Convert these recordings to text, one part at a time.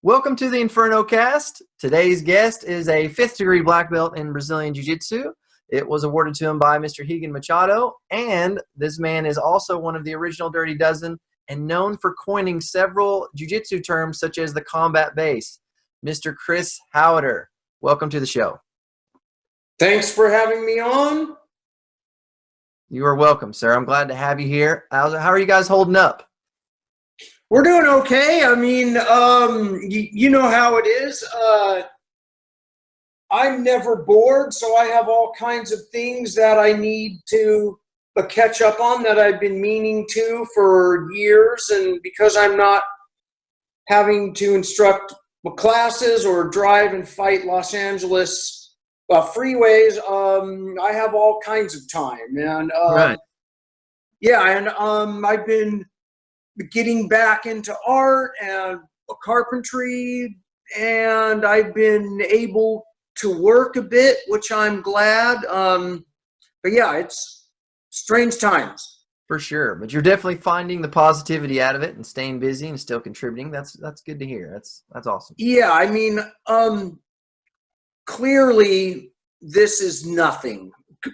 Welcome to the Inferno Cast. Today's guest is a 5th degree black belt in Brazilian Jiu Jitsu. It was awarded to him by Mr. Higan Machado, and this man is also one of the original Dirty Dozen and known for coining several Jiu Jitsu terms such as the combat base. Mr. Chris Haueter, welcome to the show. Thanks for having me on. You are welcome, sir. I'm glad to have you here. How are you guys holding up? We're doing okay. I mean, you know how it is. I'm never bored, so I have all kinds of things that I need to catch up on that I've been meaning to for years. And because I'm not having to instruct classes or drive and fight Los Angeles freeways, I have all kinds of time. And right. Yeah, and I've been getting back into art and carpentry, and I've been able to work a bit, which I'm glad. But yeah, it's strange times. For sure. But you're definitely finding the positivity out of it and staying busy and still contributing. That's good to hear. That's awesome. Yeah, I mean, clearly this is nothing,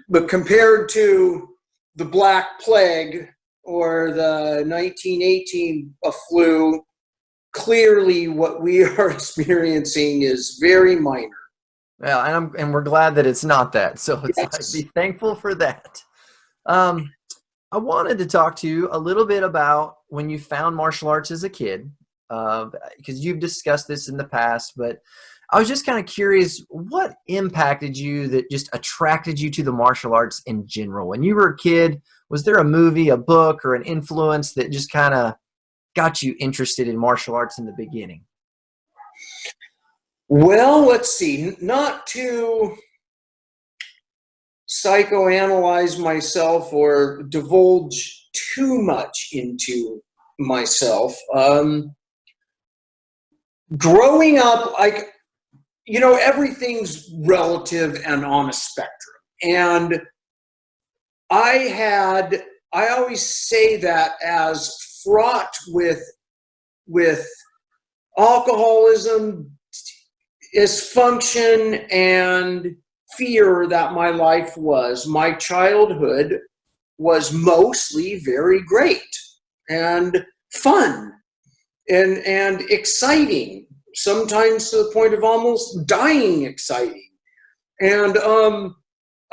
but compared to the Black Plague or the 1918 flu, clearly what we are experiencing is very minor. Well, and we're glad that it's not that. So it's Yes. Be thankful for that. I wanted to talk to you a little bit about when you found martial arts as a kid, because you've discussed this in the past, but I was just kind of curious, what impacted you that just attracted you to the martial arts in general? When you were a kid, was there a movie, a book, or an influence that just kind of got you interested in martial arts in the beginning? Well, let's see, not to psychoanalyze myself or divulge too much into myself. Growing up, everything's relative and on a spectrum. And I always say that as fraught with alcoholism, dysfunction, and fear that my life was. My childhood was mostly very great and fun and exciting, sometimes to the point of almost dying exciting. And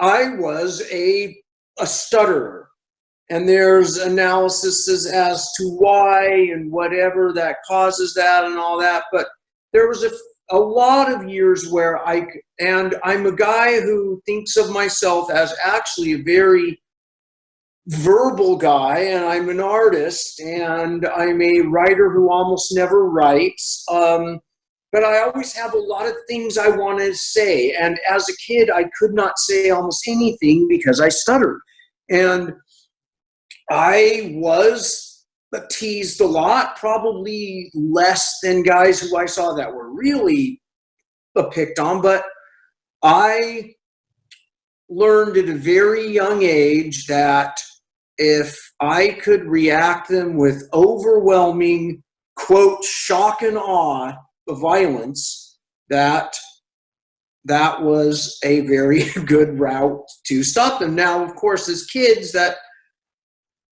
I was a stutterer, and there's analysis as to why and whatever that causes that and all that, but there was a lot of years where and I'm a guy who thinks of myself as actually a very verbal guy, and I'm an artist, and I'm a writer who almost never writes, but I always have a lot of things I want to say, and as a kid I could not say almost anything because I stuttered, and I was teased a lot, probably less than guys who I saw that were really picked on, but I learned at a very young age that if I could react them with overwhelming, quote, shock and awe of violence, that was a very good route to stop them. Now, of course, as kids, that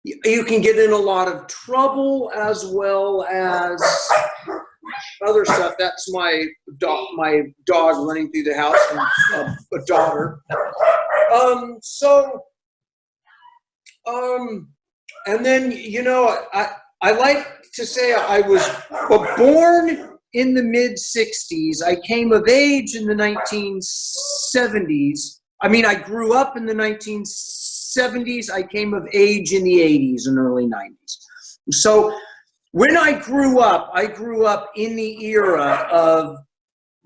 you can get in a lot of trouble as well as other stuff. That's my dog running through the house, and a daughter. And then, I like to say I was born in the mid-'60s. I came of age in the 1970s. I mean, I grew up in the 1970s. I came of age in the 80s and early 90s. So when I grew up in the era of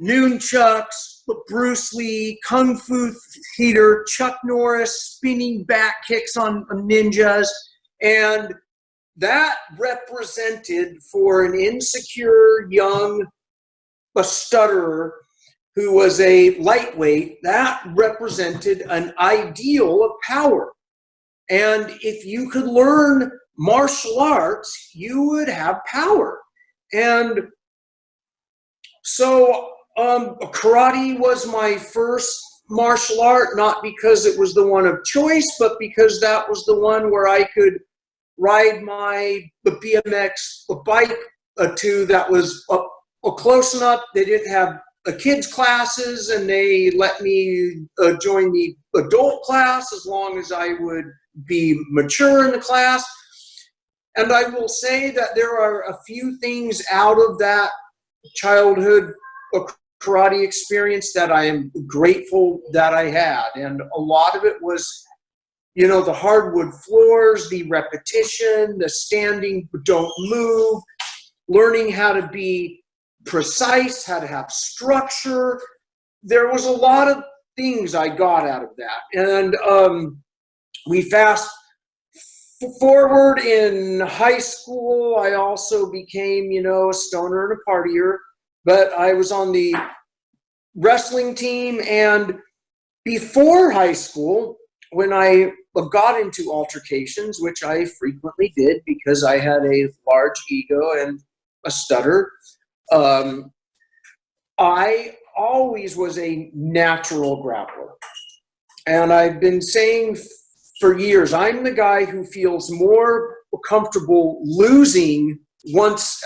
nunchucks, Bruce Lee, Kung Fu Theater, Chuck Norris, spinning back kicks on ninjas, and that represented, for an insecure young stutterer who was a lightweight, that represented an ideal of power. And if you could learn martial arts, you would have power. And Karate was my first martial art, not because it was the one of choice, but because that was the one where I could ride the BMX bike to that was close enough. They didn't have kids classes, and they let me join the adult class as long as I would be mature in the class. And I will say that there are a few things out of that childhood karate experience that I am grateful that I had. And a lot of it was, the hardwood floors, the repetition, the standing, don't move, learning how to be precise, how to have structure. There was a lot of things I got out of that. And we fast forward in high school, I also became, a stoner and a partier. But I was on the wrestling team, and before high school, when I got into altercations, which I frequently did because I had a large ego and a stutter, I always was a natural grappler. And I've been saying for years, I'm the guy who feels more comfortable losing once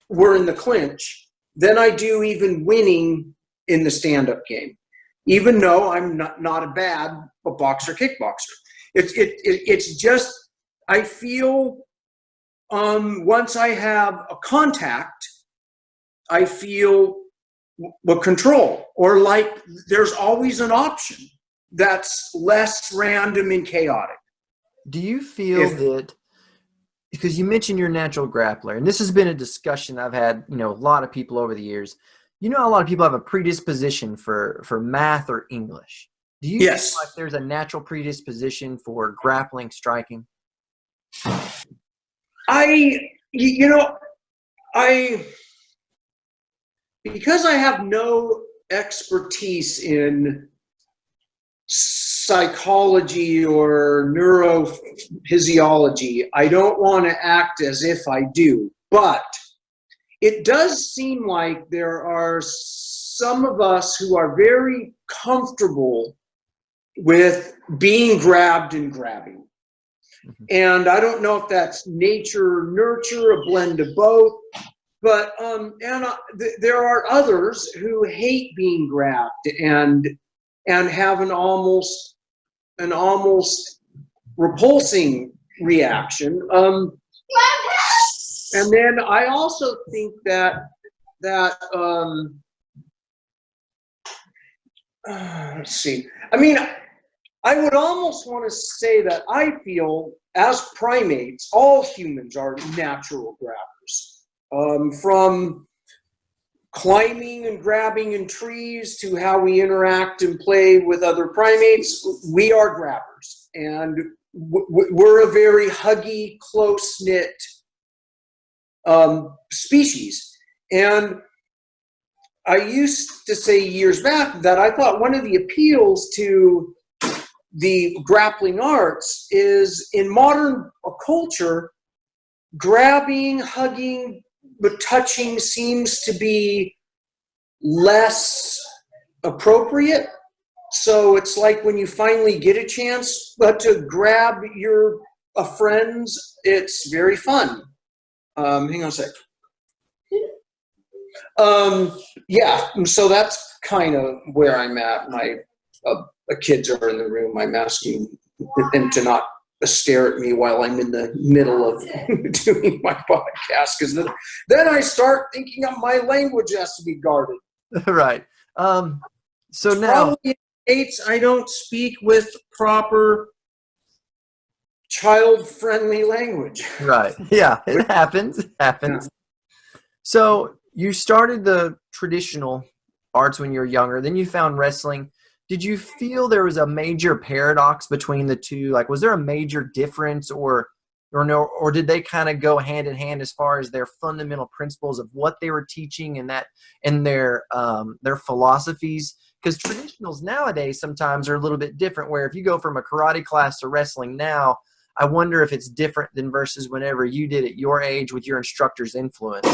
we're in the clinch than I do even winning in the stand-up game, even though I'm not a bad boxer, kickboxer. It's just, I feel once I have a contact, I feel control, or like there's always an option that's less random and chaotic. Do you feel that, because you mentioned you're a natural grappler, and this has been a discussion I've had, with a lot of people over the years. A lot of people have a predisposition for math or English. Do you feel like there's a natural predisposition for grappling, striking? Because I have no expertise in psychology or neurophysiology, I don't want to act as if I do. But it does seem like there are some of us who are very comfortable with being grabbed and grabbing. Mm-hmm. And I don't know if that's nature, nurture, a blend of both. But there are others who hate being grabbed and have an almost repulsing reaction. And then I also think that let's see. I mean, I would almost want to say that I feel as primates, all humans are natural grabbers. From climbing and grabbing in trees to how we interact and play with other primates, we are grabbers. And we're a very huggy, close-knit species. And I used to say years back that I thought one of the appeals to the grappling arts is in modern culture, grabbing, hugging, but touching seems to be less appropriate. So it's like when you finally get a chance to grab your friends, it's very fun. Hang on a sec. Yeah, so that's kind of where I'm at. My kids are in the room. I'm asking them to not stare at me while I'm in the middle of doing my podcast, because then I start thinking of my language has to be guarded. Right. So now probably indicates I don't speak with proper child-friendly language. Right. Yeah, it happens. It happens. Yeah. So you started the traditional arts when you were younger. Then you found wrestling. Did you feel there was a major paradox between the two? Like, was there a major difference, or no, or did they kind of go hand in hand as far as their fundamental principles of what they were teaching and their philosophies? Because traditionals nowadays sometimes are a little bit different, where if you go from a karate class to wrestling now, I wonder if it's different than versus whenever you did at your age with your instructor's influence.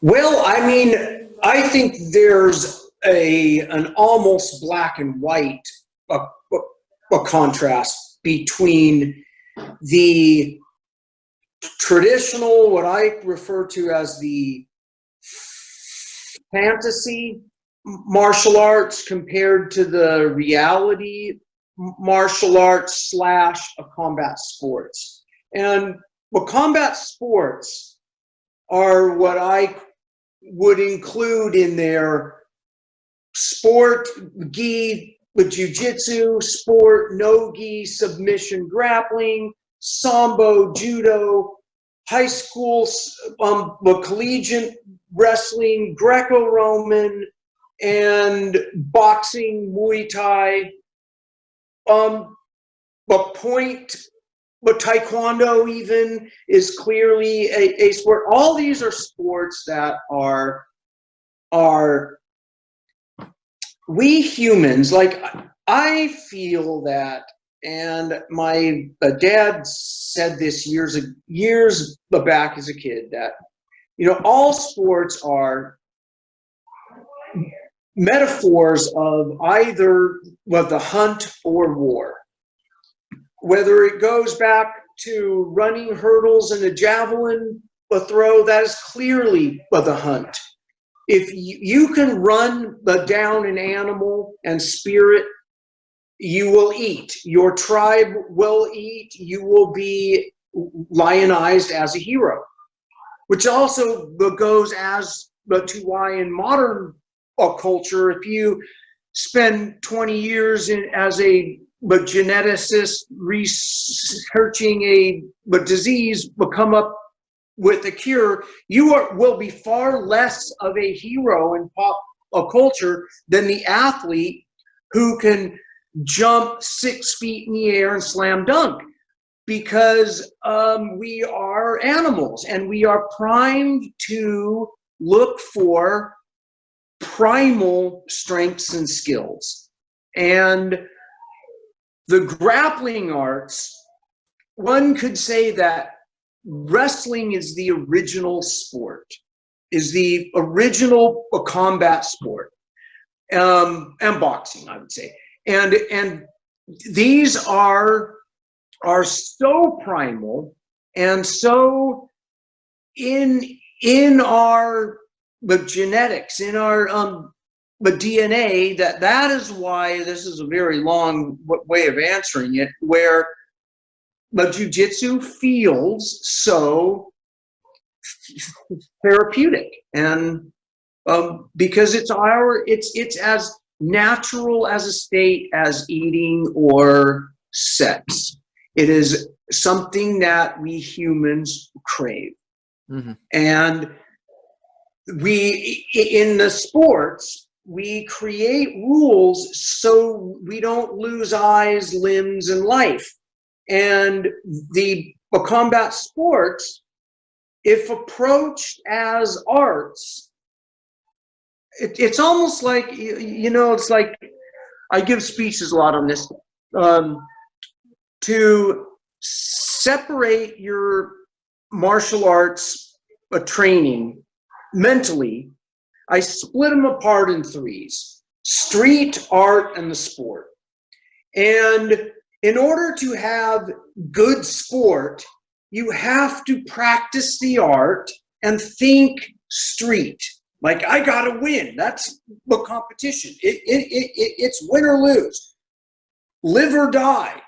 Well, I mean, I think there's an almost black and white a contrast between the traditional, what I refer to as the fantasy martial arts, compared to the reality martial arts slash a combat sports. And what combat sports are, what I would include in their sport gi with Jiu Jitsu, sport no gi, submission grappling, sambo, judo, high school, collegiate wrestling, Greco-Roman, and boxing, Muay Thai, but Taekwondo even is clearly a sport. All these are sports that are we humans, like, I feel that, and my dad said this years back as a kid, that, you know, all sports are metaphors of either the hunt or war. Whether it goes back to running hurdles and a javelin throw, that is clearly the hunt. If you can run down an animal and spear it, you will eat. Your tribe will eat. You will be lionized as a hero, which also goes as to why in modern culture, if you spend 20 years as a geneticist researching a disease, come up with a cure, you will be far less of a hero in pop culture than the athlete who can jump 6 feet in the air and slam dunk, because we are animals and we are primed to look for primal strengths and skills. And the grappling arts, one could say that wrestling is the original sport, is the original combat sport, and boxing, I would say. And these are so primal and so in our genetics, in our DNA, that is why this is a very long way of answering it, where jiu-jitsu feels so therapeutic, and because it's as natural as a state as eating or sex. It is something that we humans crave. Mm-hmm. And we, in the sports, we create rules so we don't lose eyes, limbs, and life. And the combat sports, if approached as arts, it's almost like, it's like, I give speeches a lot on this, to separate your martial arts training mentally. I split them apart in 3's: street, art, and the sport. And in order to have good sport, you have to practice the art and think street. Like, I gotta win. That's the competition. It's win or lose, live or die.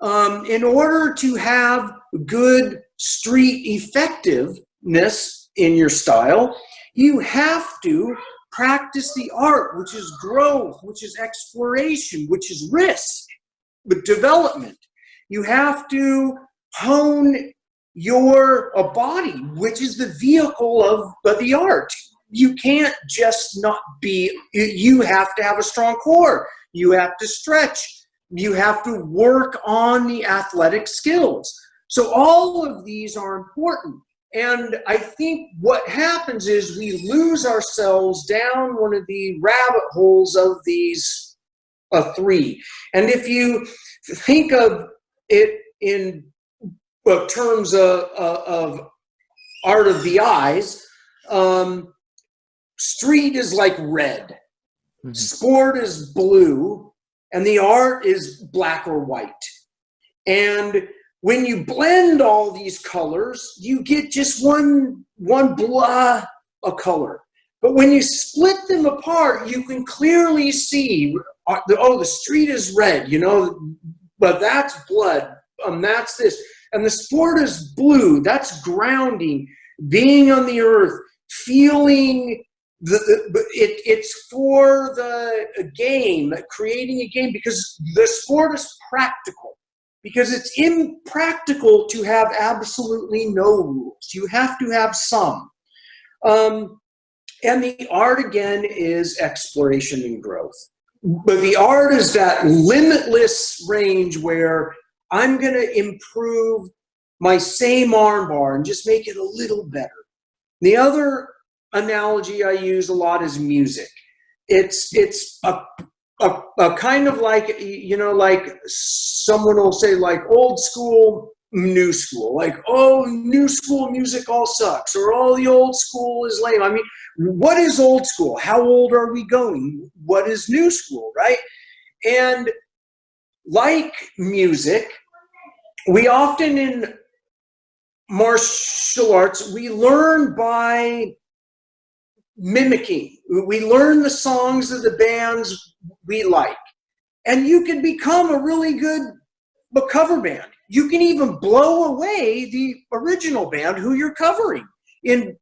In order to have good street effectiveness in your style, you have to practice the art, which is growth, which is exploration, which is risk, but development. You have to hone your body, which is the vehicle of the art. You can't just not be, you have to have a strong core. You have to stretch. You have to work on the athletic skills. So all of these are important. And I think what happens is we lose ourselves down one of the rabbit holes of these 3. And if you think of it in terms of art of the eyes, Street is like red, Mhm. sport is blue, and the art is black or white. And when you blend all these colors, you get just one blah of color. But when you split them apart, you can clearly see, the street is red, but that's blood, that's this. And the sport is blue, that's grounding, being on the earth, feeling it's for the game, creating a game, because the sport is practical. Because it's impractical to have absolutely no rules. You have to have some. And the art, again, is exploration and growth. But the art is that limitless range where I'm going to improve my same arm bar and just make it a little better. The other analogy I use a lot is music. It's a kind of like, like someone will say like old school, new school, like, oh, new school music all sucks, or oh, the old school is lame. I mean, what is old school? How old are we going? What is new school, right? And like music, we often in martial arts, we learn by mimicking. We learn the songs of the bands we like. And you can become a really good cover band. You can even blow away the original band who you're covering in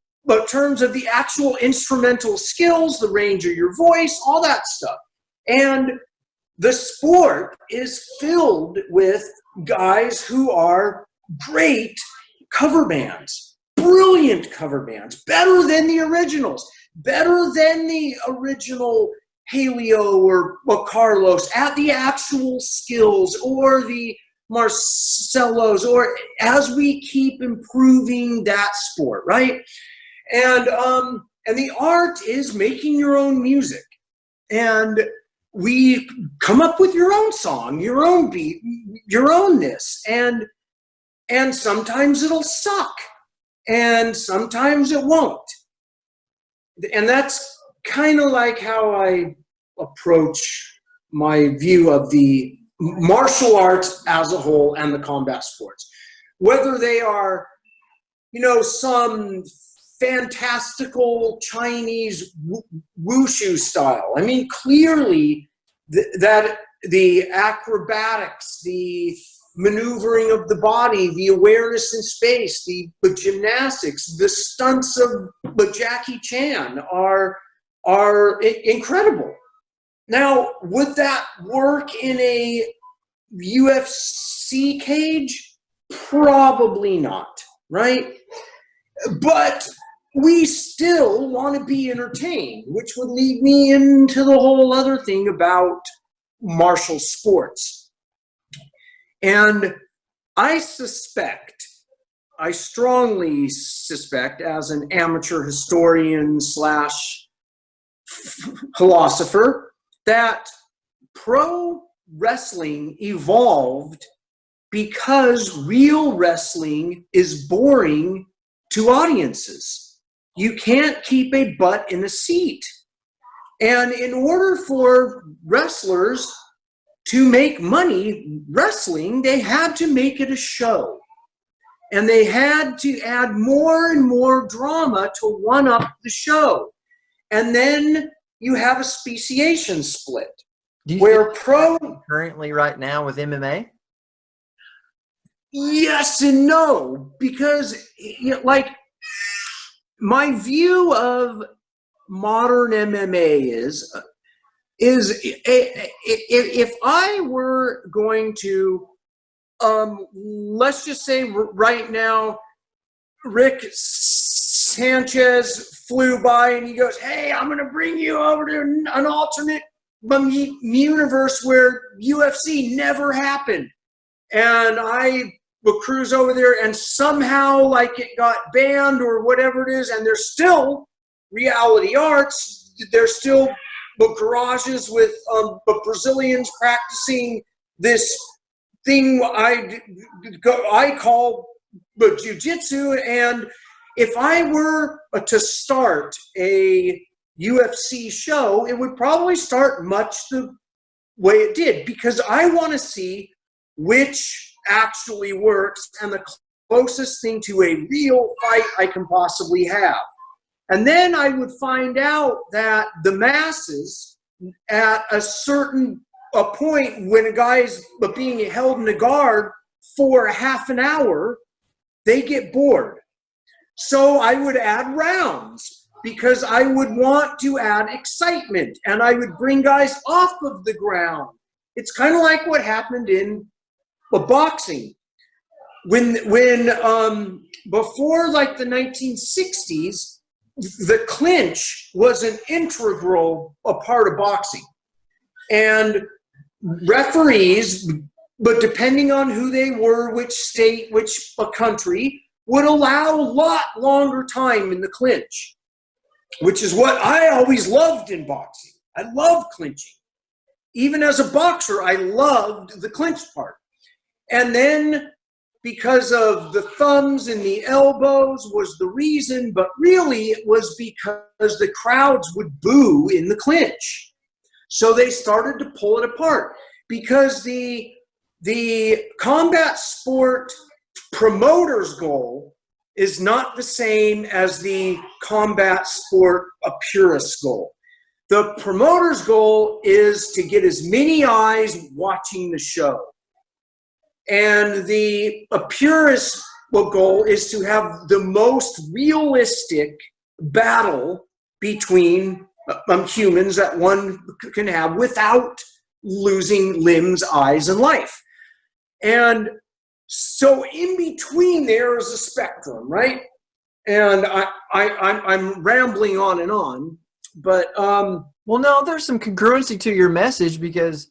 terms of the actual instrumental skills, the range of your voice, all that stuff. And the sport is filled with guys who are great cover bands, brilliant cover bands, better than the originals, better than the original Haleo or Carlos at the actual skills, or the Marcelos, or as we keep improving that sport, right? And the art is making your own music. And we come up with your own song, your own beat, your own this. And sometimes it'll suck. And sometimes it won't. And that's kind of like how I approach my view of the martial arts as a whole and the combat sports. Whether they are, some fantastical Chinese wushu style. I mean, clearly that the acrobatics, the maneuvering of the body, the awareness in space, the gymnastics, the stunts of Jackie Chan are incredible. Now, would that work in a UFC cage? Probably not, right? But we still want to be entertained, which would lead me into the whole other thing about martial sports. And I strongly suspect, as an amateur historian / philosopher, that pro wrestling evolved because real wrestling is boring to audiences. You can't keep a butt in a seat. And in order for wrestlers to make money wrestling, they had to make it a show. And they had to add more and more drama to one up the show. And then you have a speciation split. Do you where currently right now with MMA? Yes and no, because my view of modern MMA is if I were going to, let's just say right now, Rick Sanchez flew by and he goes, hey, I'm going to bring you over to an alternate universe where UFC never happened. And I will cruise over there and somehow it got banned or whatever it is. And there's still reality arts. There's still garages with Brazilians practicing this thing I call Jiu Jitsu, and if I were to start a UFC show, it would probably start much the way it did, because I want to see which actually works and the closest thing to a real fight I can possibly have. And then I would find out that the masses, at a certain point when a guy is being held in a guard for a half an hour, they get bored. So I would add rounds, because I would want to add excitement, and I would bring guys off of the ground. It's kind of like what happened in boxing. When before like the 1960s, the clinch was an integral part of boxing. And referees, but depending on who they were, which state, which country, would allow a lot longer time in the clinch, which is what I always loved in boxing. I love clinching. Even as a boxer, I loved the clinch part. And then because of the thumbs and the elbows was the reason, but really it was because the crowds would boo in the clinch. So they started to pull it apart, because the combat sport promoter's goal is not the same as the combat sport purist's goal. The promoter's goal is to get as many eyes watching the show. And the purist goal is to have the most realistic battle between humans that one can have without losing limbs, eyes, and life. And so in between there is a spectrum, right? And I'm rambling on, but well, no, there's some congruency to your message, because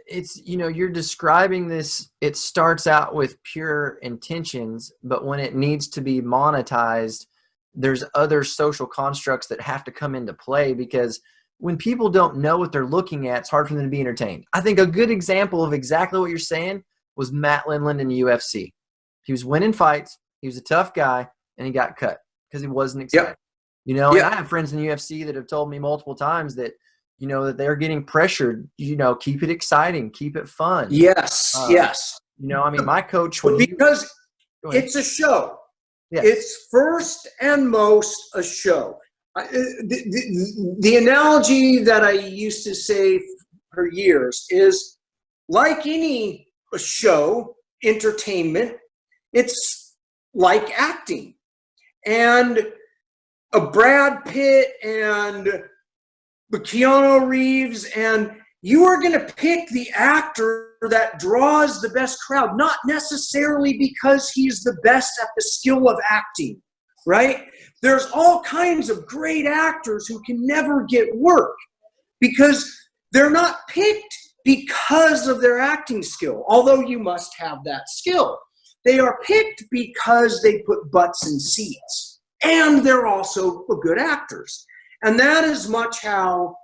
it's, you're describing this. It starts out with pure intentions, but when it needs to be monetized, there's other social constructs that have to come into play, because when people don't know what they're looking at, it's hard for them to be entertained. I think a good example of exactly what you're saying was Matt Lindland in the UFC. He was winning fights. He was a tough guy, and he got cut because he wasn't excited. Yep. And I have friends in the UFC that have told me multiple times that, that they're getting pressured, keep it exciting, keep it fun. Yes. My coach, because it's a show. Yes. It's first and most a show. The analogy that I used to say for years is, like any show, entertainment, it's like acting. And a Brad Pitt and Keanu Reeves, and you are going to pick the actor that draws the best crowd, not necessarily because he's the best at the skill of acting, right? There's all kinds of great actors who can never get work because they're not picked because of their acting skill, although you must have that skill. They are picked because they put butts in seats, and they're also good actors. And that is much how,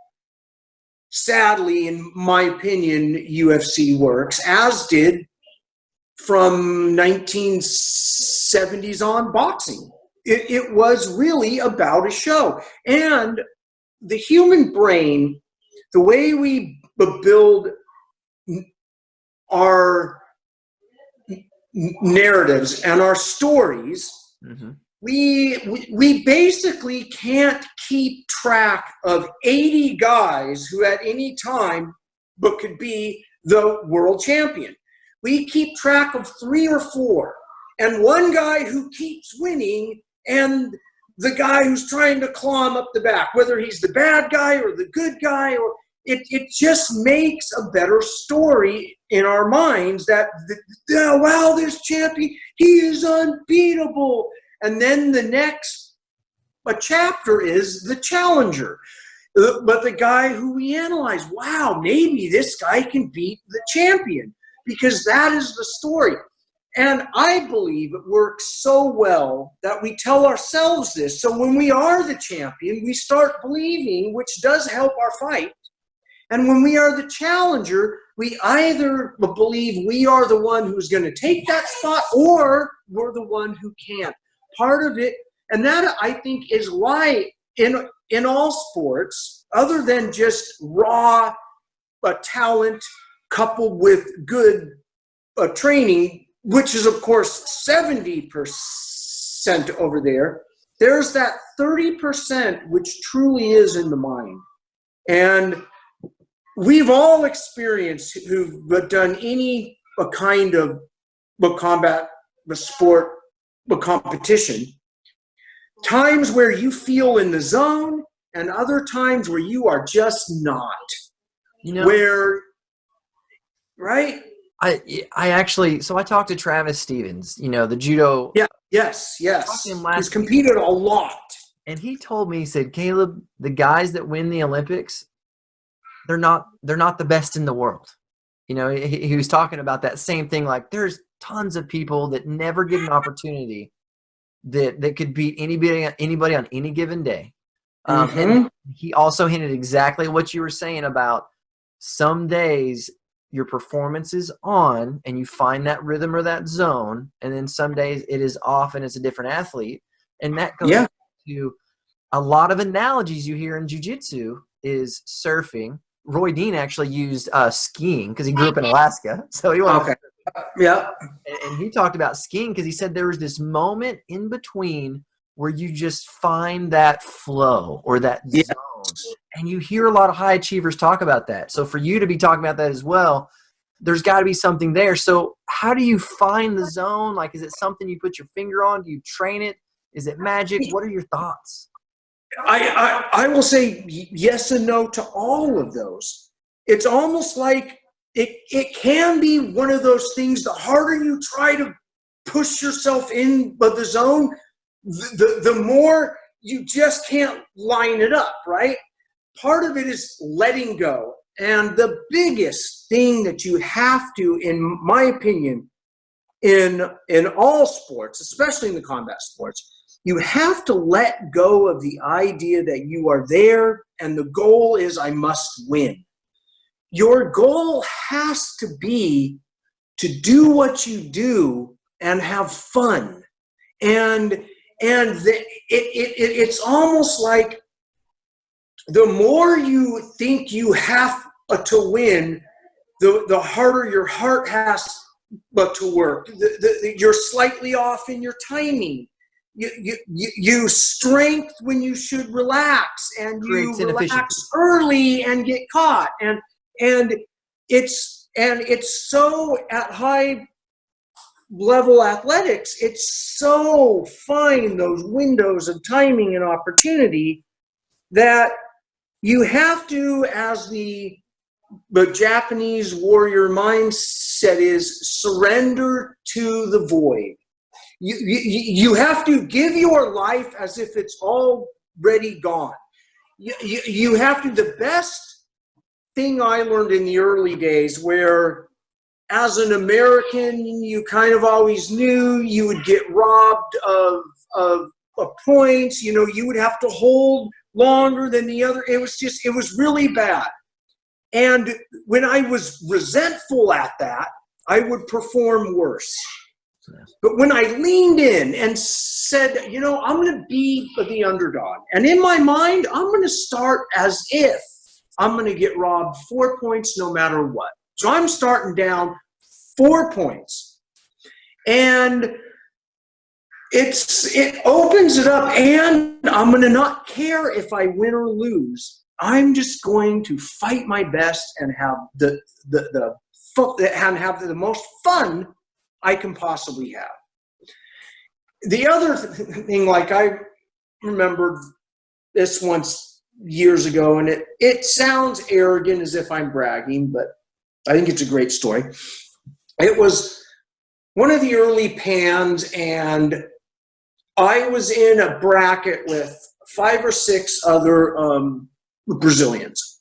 sadly, in my opinion, UFC works, as did from 1970s on boxing. It was really about a show. And the human brain, the way we build our narratives and our stories, we basically can't keep track of 80 guys who at any time but could be the world champion. We keep track of 3 or 4, and one guy who keeps winning and the guy who's trying to claw him up the back, whether he's the bad guy or the good guy, or it just makes a better story in our minds that, wow, this champion, he is unbeatable. And then the next chapter is the challenger. But the guy who we analyze, wow, maybe this guy can beat the champion, because that is the story. And I believe it works so well that we tell ourselves this. So when we are the champion, we start believing, which does help our fight. And when we are the challenger, we either believe we are the one who's going to take that spot, or we're the one who can't. Part of it, And that, I think, is why in all sports, other than just raw talent coupled with good training, which is, of course, 70% over there, there's that 30% which truly is in the mind. And we've all experienced, who've done any kind of combat, the sport, the competition, times where you feel in the zone and other times where you are just not. You know, where, right? I actually, so I talked to Travis Stevens, you know, the judo. Yeah. Yes. Talked to him last He's competed a lot. And he told me, he said, Kaleb, the guys that win the Olympics, they're not the best in the world. You know, he was talking about that same thing. Like, there's tons of people that never get an opportunity that could beat anybody on any given day. And he also hinted exactly what you were saying about some days your performance is on and you find that rhythm or that zone, and then some days it is off and it's a different athlete. And that goes to a lot of analogies you hear in Jiu Jitsu is surfing. Roy Dean actually used skiing because he grew up in Alaska. So he went and he talked about skiing because he said there was this moment in between where you just find that flow or that zone. And you hear a lot of high achievers talk about that. So for you to be talking about that as well, there's got to be something there. So how do you find the zone? Like, is it something you put your finger on? Do you train it? Is it magic? What are your thoughts? I will say yes and no to all of those. It's almost like it can be one of those things, the harder you try to push yourself in but the zone, the more you just can't line it up, right? Part of it is letting go. And the biggest thing that you have to, in my opinion, in all sports, especially in the combat sports, you have to let go of the idea that you are there and the goal is I must win. Your goal has to be to do what you do and have fun. And it's almost like the more you think you have to win, the harder your heart has to work. You're slightly off in your timing. You strength when you should relax, and you relax early and get caught. And it's so at high level athletics, it's so fine, those windows of timing and opportunity, that you have to, as the Japanese warrior mindset is, surrender to the void. You have to give your life as if it's already gone. You have to, the best thing I learned in the early days, where as an American, you kind of always knew you would get robbed of points. You know, you would have to hold longer than the other. It was really bad. And when I was resentful at that, I would perform worse. But when I leaned in and said, you know, I'm going to be the underdog. And in my mind, I'm going to start as if I'm going to get robbed 4 points no matter what. So I'm starting down 4 points. And it opens it up, and I'm going to not care if I win or lose. I'm just going to fight my best and have the most fun I can possibly have. The other thing, like, I remembered this once years ago, and it sounds arrogant as if I'm bragging, but I think it's a great story. It was one of the early Pans, and I was in a bracket with 5 or 6 other Brazilians,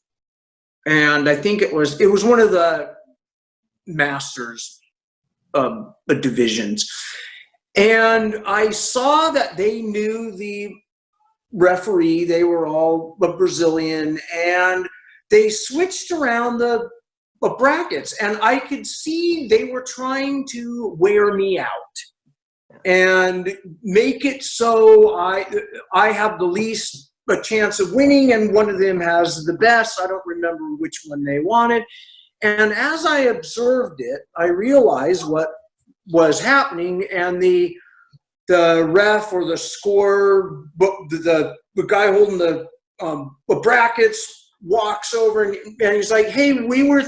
and I think it was one of the Masters divisions, and I saw that they knew the referee. They were all Brazilian, and they switched around the brackets, and I could see they were trying to wear me out. and make it so I have the least a chance of winning, and one of them has the best. I don't remember which one they wanted. And as I observed it, I realized what was happening, and the ref or the scorer, the guy holding the brackets walks over and he's like, "Hey, we were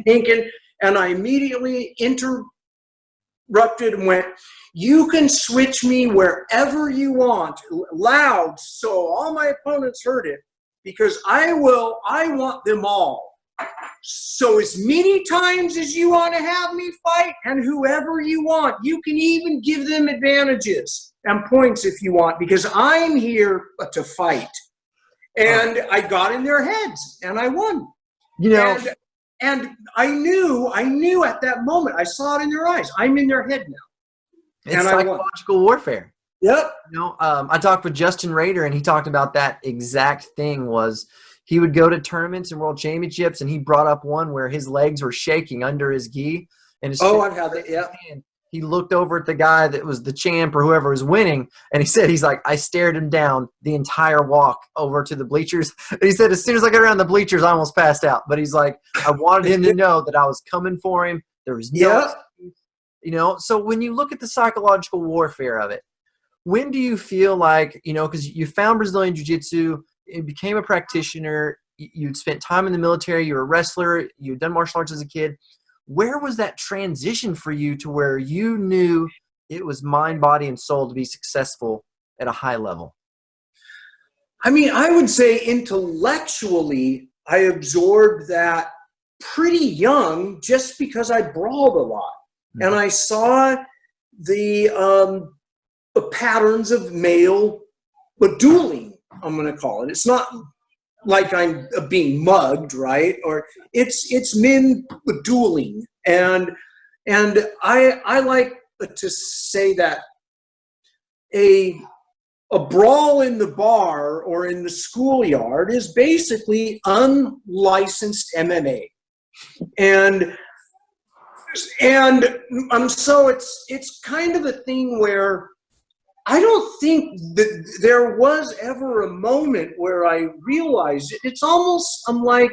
thinking," and I immediately interrupted and went, "You can switch me wherever you want," loud, so all my opponents heard it, because I want them all. So as many times as you want to have me fight, and whoever you want, you can even give them advantages and points if you want, because I'm here to fight. And I got in their heads and I won. You know, and I knew at that moment, I saw it in their eyes. I'm in their head now. it's psychological warfare. Yep. You know, I talked with Justin Rader, and he talked about that exact thing. Was he would go to tournaments and world championships, and he brought up one where his legs were shaking under his gi, and I've had that. Yeah. He looked over at the guy that was the champ or whoever was winning, and he said, he's like, I stared him down the entire walk over to the bleachers. And he said, as soon as I got around the bleachers, I almost passed out. But he's like, I wanted him to know that I was coming for him. There was no excuse. You know, so when you look at the psychological warfare of it, when do you feel like, you know, because you found Brazilian Jiu-Jitsu, you became a practitioner, you'd spent time in the military, you were a wrestler, you'd done martial arts as a kid. Where was that transition for you to where you knew it was mind, body, and soul to be successful at a high level? I mean, I would say intellectually, I absorbed that pretty young, just because I brawled a lot. Mm-hmm. And I saw the patterns of male dueling, I'm going to call it. It's not like I'm being mugged, right? Or it's men dueling, and I like to say that a brawl in the bar or in the schoolyard is basically unlicensed MMA, and so it's kind of a thing where I don't think that there was ever a moment where I realized it. It's almost, I'm like,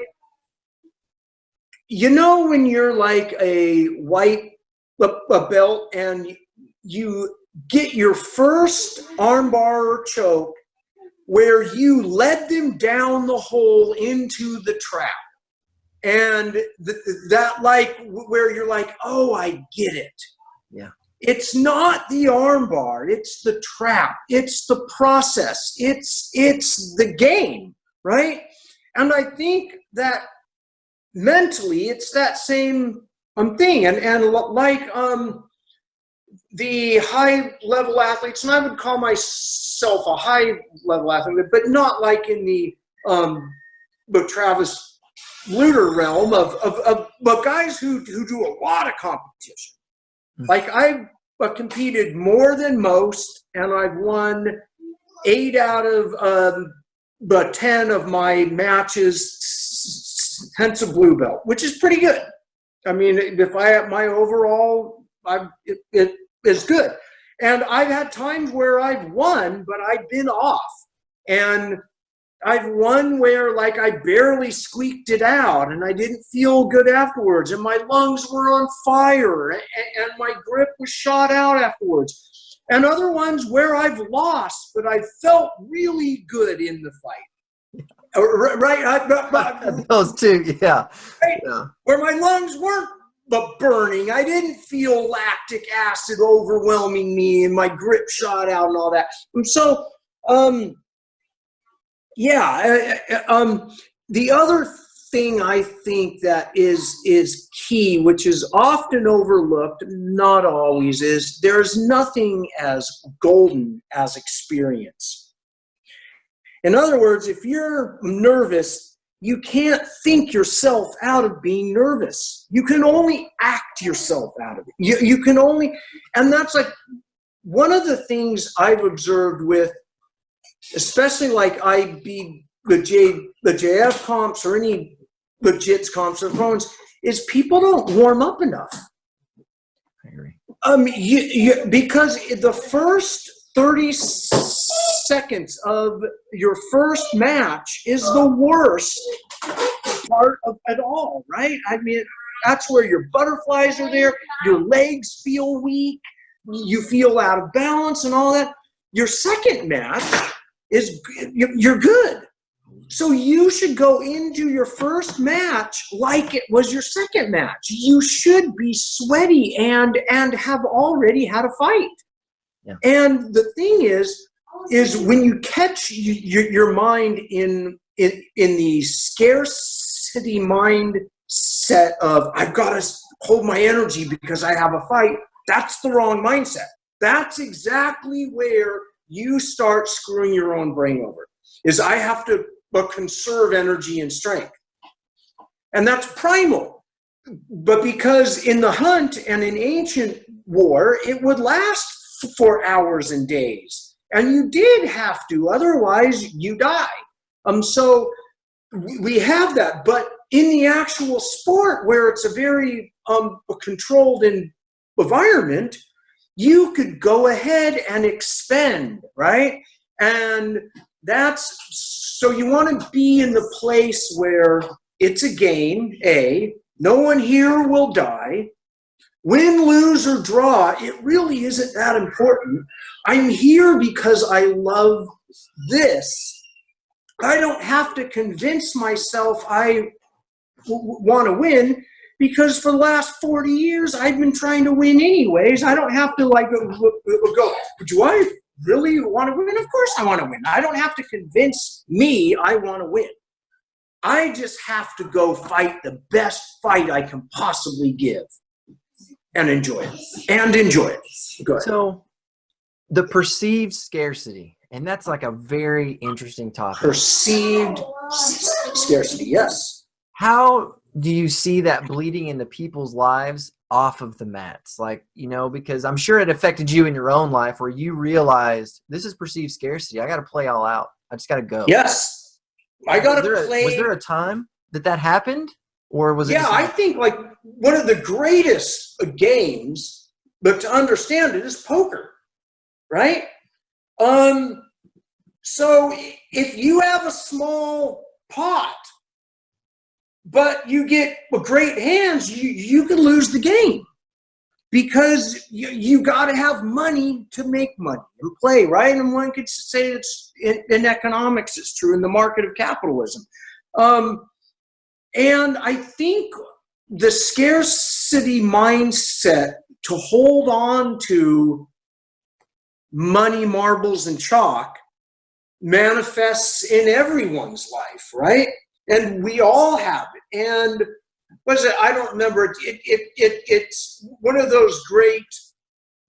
you know, when you're like a white belt and you get your first armbar or choke where you led them down the hole into the trap. And that, like, where you're like, oh, I get it. Yeah. It's not the armbar, it's the trap, it's the process, it's the game, right? And I think that mentally it's that same thing. And like the high level athletes, and I would call myself a high level athlete, but not like in the Travis Luter realm of but guys who do a lot of competition. Like, I've competed more than most, and I've won 8 out of 10 of my matches since a blue belt, which is pretty good. I mean, if I have my overall, it is good. And I've had times where I've won, but I've been off. And I've won where, like, I barely squeaked it out and I didn't feel good afterwards, and my lungs were on fire and my grip was shot out afterwards. And other ones where I've lost, but I felt really good in the fight. Right? Those two, yeah. Right? Yeah. Where my lungs weren't burning. I didn't feel lactic acid overwhelming me and my grip shot out and all that. And so, the other thing I think that is key, which is often overlooked, not always, is there's nothing as golden as experience. In other words, if you're nervous, you can't think yourself out of being nervous. You can only act yourself out of it. You can only, and that's like one of the things I've observed with, especially like the JF comps or any legit comps or phones, is people don't warm up enough. I agree. Because the first 30 seconds of your first match is the worst part of it all, right? I mean, that's where your butterflies are there. Your legs feel weak. You feel out of balance and all that. Your second match is you're good. So you should go into your first match like it was your second match. You should be sweaty and have already had a fight. Yeah. And the thing is when you catch your mind in the scarcity mindset of I've got to hold my energy because I have a fight, that's the wrong mindset. That's exactly where you start screwing your own brain over. Is I have to conserve energy and strength. And that's primal. But because in the hunt and in ancient war, it would last for hours and days. And you did have to, otherwise you die. So we have that. But in the actual sport where it's a very controlled environment, you could go ahead and expend, right? And that's, so you want to be in the place where it's a game, no one here will die. Win, lose, or draw, it really isn't that important. I'm here because I love this. I don't have to convince myself I want to win, because for the last 40 years, I've been trying to win anyways. I don't have to go, do I really want to win? Of course I want to win. I don't have to convince me I want to win. I just have to go fight the best fight I can possibly give and enjoy it. Go ahead. So the perceived scarcity, and that's like a very interesting topic. Perceived scarcity, yes. How do you see that bleeding into people's lives off of the mats? Like, because I'm sure it affected you in your own life where you realized this is perceived scarcity. I got to play all out. I just got to go. Yes. I got to play. Was there a time that happened? Or was it? Yeah, I think like one of the greatest games, but to understand it, is poker, right? So if you have a small pot, but you get great hands, you can lose the game, because you got to have money to make money and play, right? And one could say it's in economics, it's true in the market of capitalism. And I think the scarcity mindset to hold on to money, marbles, and chalk manifests in everyone's life, right? And we all have it. And what is it? I don't remember. It's one of those great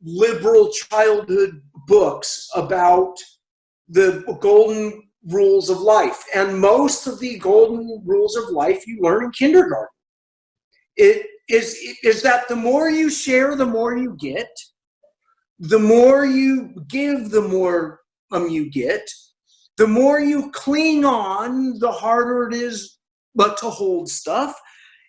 liberal childhood books about the golden rules of life. And most of the golden rules of life you learn in kindergarten. It is that the more you share, the more you get. The more you give, the more you get. The more you cling on, the harder it is to hold stuff.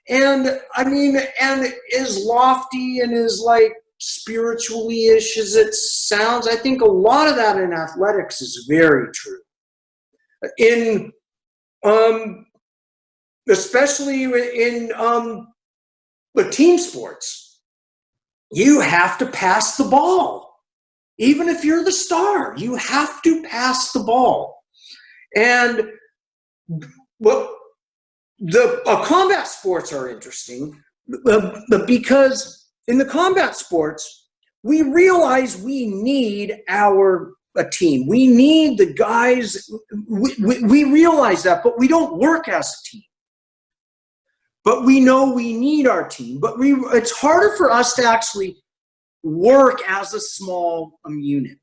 And I mean, and as lofty and as like spiritually-ish as it sounds, I think a lot of that in athletics is very true. In especially in the team sports, you have to pass the ball. Even if you're the star, you have to pass the ball. And well, the combat sports are interesting because in the combat sports, we realize we need a team. We need the guys. We realize that, but we don't work as a team. But we know we need our team. But it's harder for us to actually work as a small unit.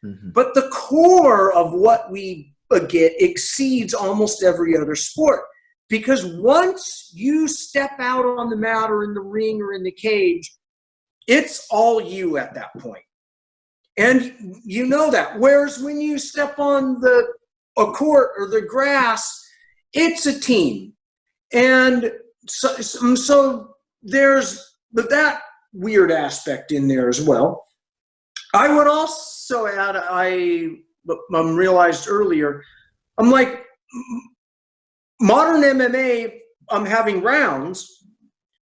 Mm-hmm. But the core of what we get exceeds almost every other sport, because once you step out on the mat or in the ring or in the cage, it's all you at that point. And you know that. Whereas when you step on a court or the grass, it's a team. And so there's that weird aspect in there as well. I would also add, I realized earlier, I'm like, modern MMA, I'm having rounds.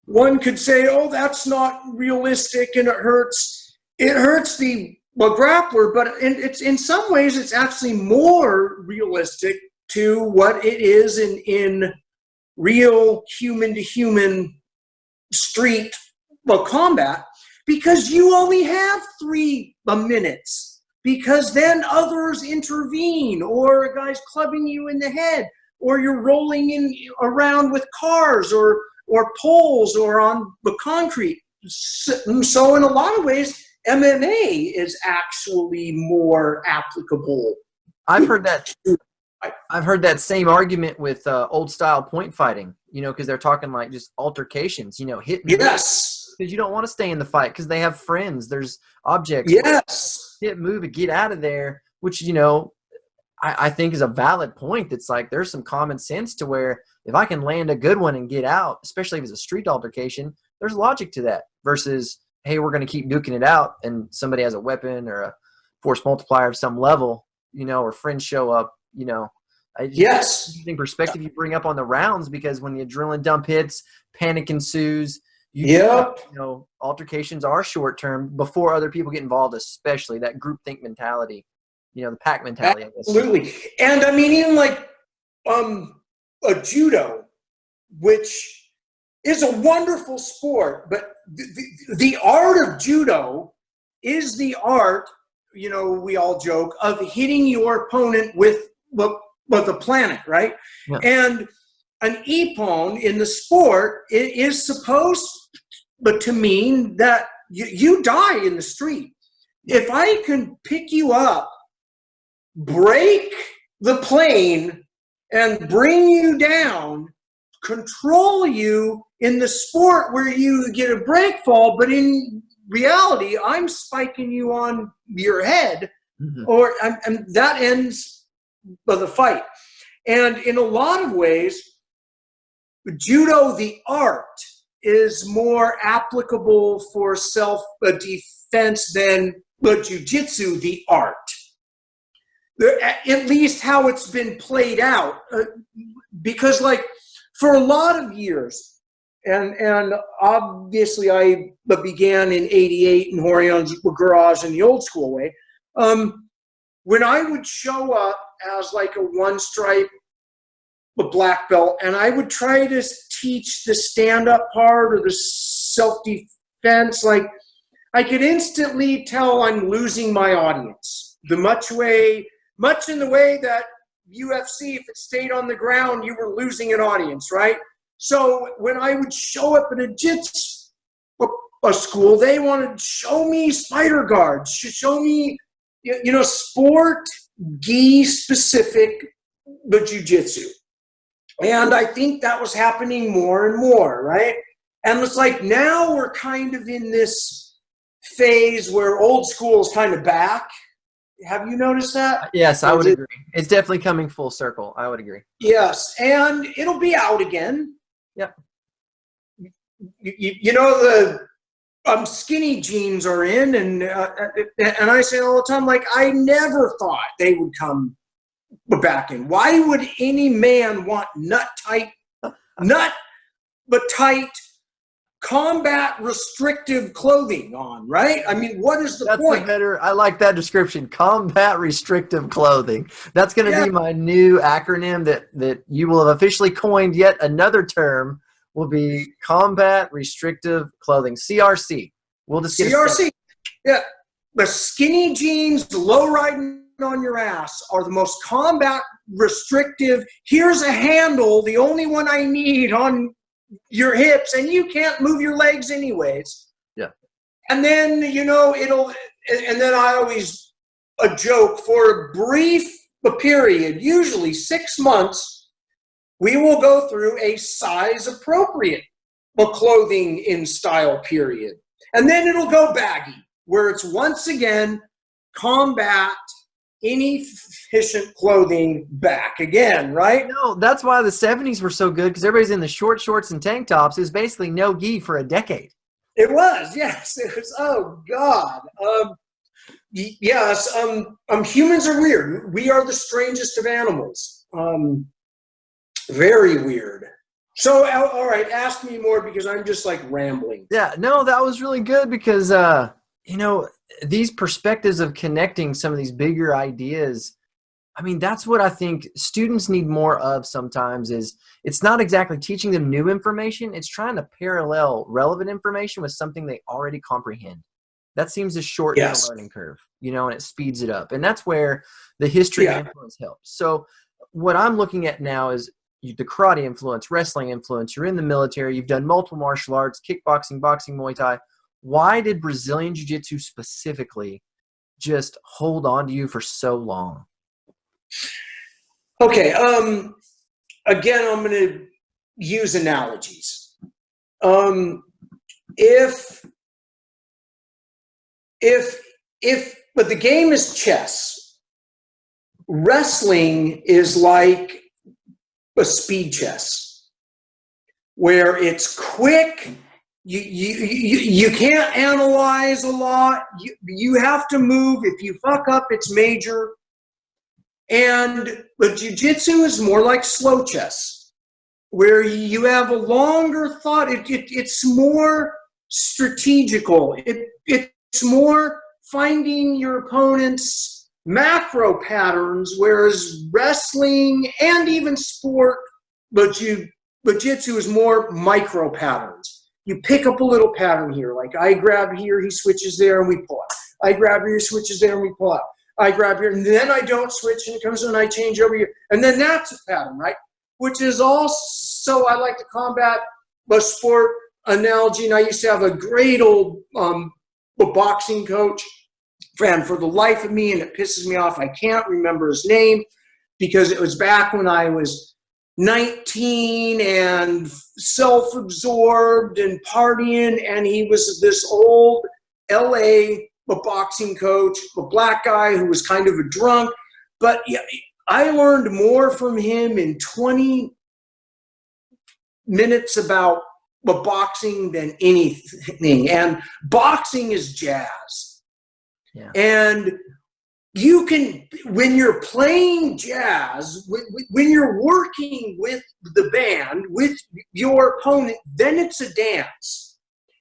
One could say, oh, that's not realistic and it hurts. It hurts the grappler, but it's in some ways it's actually more realistic to what it is in real human-to-human street combat, because you only have 3 minutes, because then others intervene, or a guy's clubbing you in the head, or you're rolling around with cars or poles or on the concrete. So in a lot of ways, MMA is actually more applicable. I've heard that same argument with old style point fighting, because they're talking like just altercations, hit and yes, because you don't want to stay in the fight because they have friends. There's objects. Yes, hit, move, and get out of there, which I think is a valid point. It's like there's some common sense to where if I can land a good one and get out, especially if it's a street altercation, there's logic to that versus, hey, we're going to keep duking it out and somebody has a weapon or a force multiplier of some level, or friends show up, yes. Interesting perspective you bring up on the rounds, because when the adrenaline dump hits, panic ensues. Altercations are short term before other people get involved, especially that groupthink mentality, the pack mentality. Absolutely. And I mean, even like a judo, which is a wonderful sport, but the art of judo is the art, we all joke, of hitting your opponent with the planet, right? Yeah. And an ippon in the sport is supposed to mean that you die in the street. If I can pick you up, break the plane, and bring you down, control you in the sport where you get a break fall, but in reality, I'm spiking you on your head, and that ends the fight. And in a lot of ways, judo, the art, is more applicable for self-defense than Jiu Jitsu, the art. At least how it's been played out. Because like for a lot of years, and obviously I began in '88 in Horion's garage in the old school way, when I would show up as like a one stripe, a black belt, and I would try to teach the stand-up part or the self-defense, like I could instantly tell I'm losing my audience. Much in the way that UFC, if it stayed on the ground, you were losing an audience, right? So when I would show up at a jits school, they wanted to show me spider guards, show me, sport, gi specific, but jiu-jitsu. And I think that was happening more and more, right? And it's like now we're kind of in this phase where old school is kind of back. Have you noticed that? Yes, I would agree. It's definitely coming full circle. I would agree. Yes, and it'll be out again. Yep. The skinny jeans are in, and I say all the time, like, I never thought they would come back in. Why would any man want tight combat restrictive clothing on, right? I mean, what is the point? I like that description. Combat restrictive clothing. That's going to be my new acronym that you will have officially coined. Yet another term will be combat restrictive clothing. CRC. We'll just get CRC. Yeah. The skinny jeans, low riding on your ass, are the most combat restrictive. Here's a handle, the only one I need on your hips, and you can't move your legs anyways. Yeah. And then, and then I always a joke, for a brief period, usually 6 months, we will go through a size appropriate clothing in style period. And then it'll go baggy, where it's once again combat inefficient clothing back again, right? No, that's why the 70s were so good, because everybody's in the short shorts and tank tops. It was basically no gi for a decade. It was, yes. It was, oh, God. Yes, humans are weird. We are the strangest of animals. Very weird. So, all right, ask me more because I'm just like rambling. Yeah, no, that was really good because, you know, these perspectives of connecting some of these bigger ideas, I mean, that's what I think students need more of sometimes is it's not exactly teaching them new information. It's trying to parallel relevant information with something they already comprehend. That seems to shorten the Yes. learning curve, you know, and it speeds it up. And that's where the history and Yeah. influence helps. So what I'm looking at now is the karate influence, wrestling influence. You're in the military. You've done multiple martial arts, kickboxing, boxing, Muay Thai. Why did Brazilian Jiu-Jitsu specifically just hold on to you for so long? Okay. Again, I'm going to use analogies. If but the game is chess. Wrestling is like a speed chess, where it's quick. You can't analyze a lot. You have to move. If you fuck up, it's major. But jiu-jitsu is more like slow chess, where you have a longer thought. It's more strategical. It's more finding your opponent's macro patterns, whereas wrestling and even sport, but jiu-jitsu is more micro patterns. You pick up a little pattern here, like I grab here, he switches there, and we pull out. I grab here, switches there, and we pull out. I grab here, and then I don't switch, and it comes in, and I change over here. And then that's a pattern, right? Which is also, I like to combat a sport analogy, and I used to have a great old boxing coach, and for the life of me, and it pisses me off, I can't remember his name, because it was back when I was 19 and self-absorbed and partying, and he was this old LA boxing coach, a black guy who was kind of a drunk. But yeah, I learned more from him in 20 minutes about boxing than anything. And boxing is jazz. Yeah. And you can, when you're playing jazz, when you're working with the band, with your opponent, then it's a dance.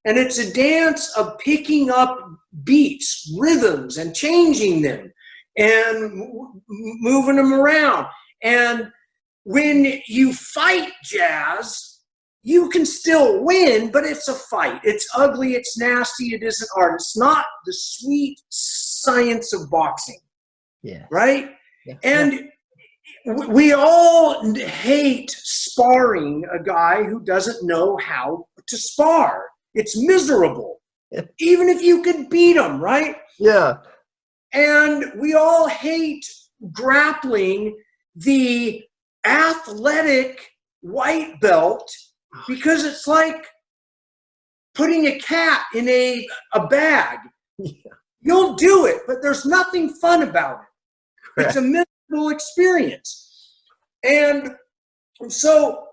And it's a dance of picking up beats, rhythms, and changing them and moving them around. And when you fight jazz, you can still win, but it's a fight. It's ugly, it's nasty, it isn't art. It's not the sweet science of boxing. Yeah. Right? Yeah. And we all hate sparring a guy who doesn't know how to spar. It's miserable. Yeah. Even if you could beat him, right? Yeah. And we all hate grappling the athletic white belt because it's like putting a cat in a bag. Yeah. You'll do it, but there's nothing fun about it. Correct. It's a miserable experience. And so,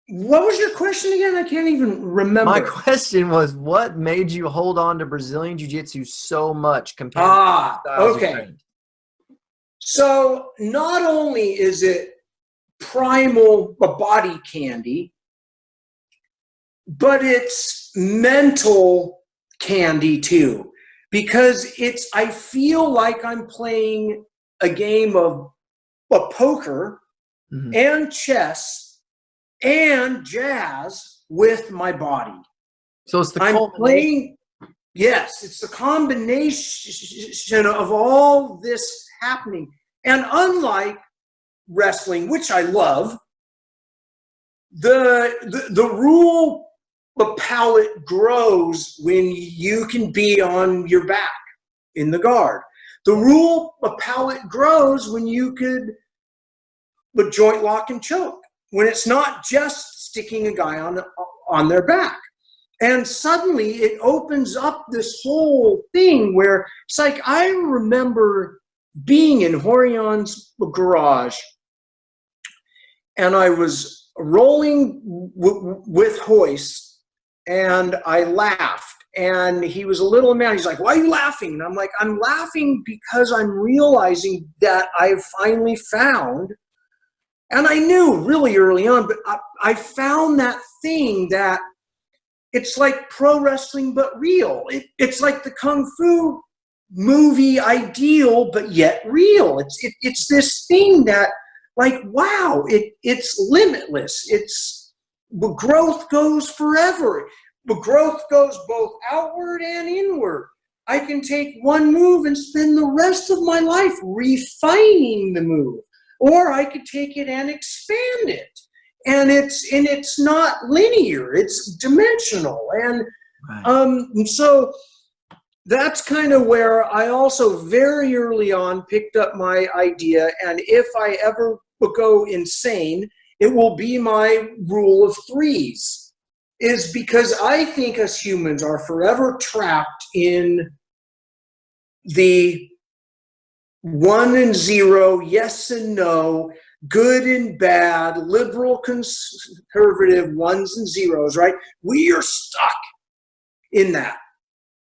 what was your question again? I can't even remember. My question was, what made you hold on to Brazilian Jiu-Jitsu so much compared to the styles you trained? So not only is it primal body candy, but it's mental candy too. Because I feel like I'm playing a game of poker and chess and jazz with my body. So it's the I'm playing, yes, it's the combination of all this happening. And unlike wrestling, which I love, the rule palette grows when you can be on your back in the guard. The rule palette grows when you could joint lock and choke, when it's not just sticking a guy on their back. And suddenly it opens up this whole thing where it's like, I remember being in Horion's garage, and I was rolling with hoists, and I laughed. And he was a little man. He's like, "Why are you laughing?" And I'm like, "I'm laughing because I'm realizing that I've finally found," and I knew really early on, but I found that thing that it's like pro wrestling, but real. It's like the Kung Fu movie ideal, but yet real. It's this thing that, like, wow, it's limitless. But growth goes forever. But growth goes both outward and inward. I can take one move and spend the rest of my life refining the move, or I could take it and expand it. And it's not linear; it's dimensional. And Right. so that's kind of where I also very early on picked up my idea. And if I ever go insane, it will be my rule of threes. Is because I think us humans are forever trapped in the 1 and 0, yes and no, good and bad, liberal, conservative, ones and zeros, right? We are stuck in that.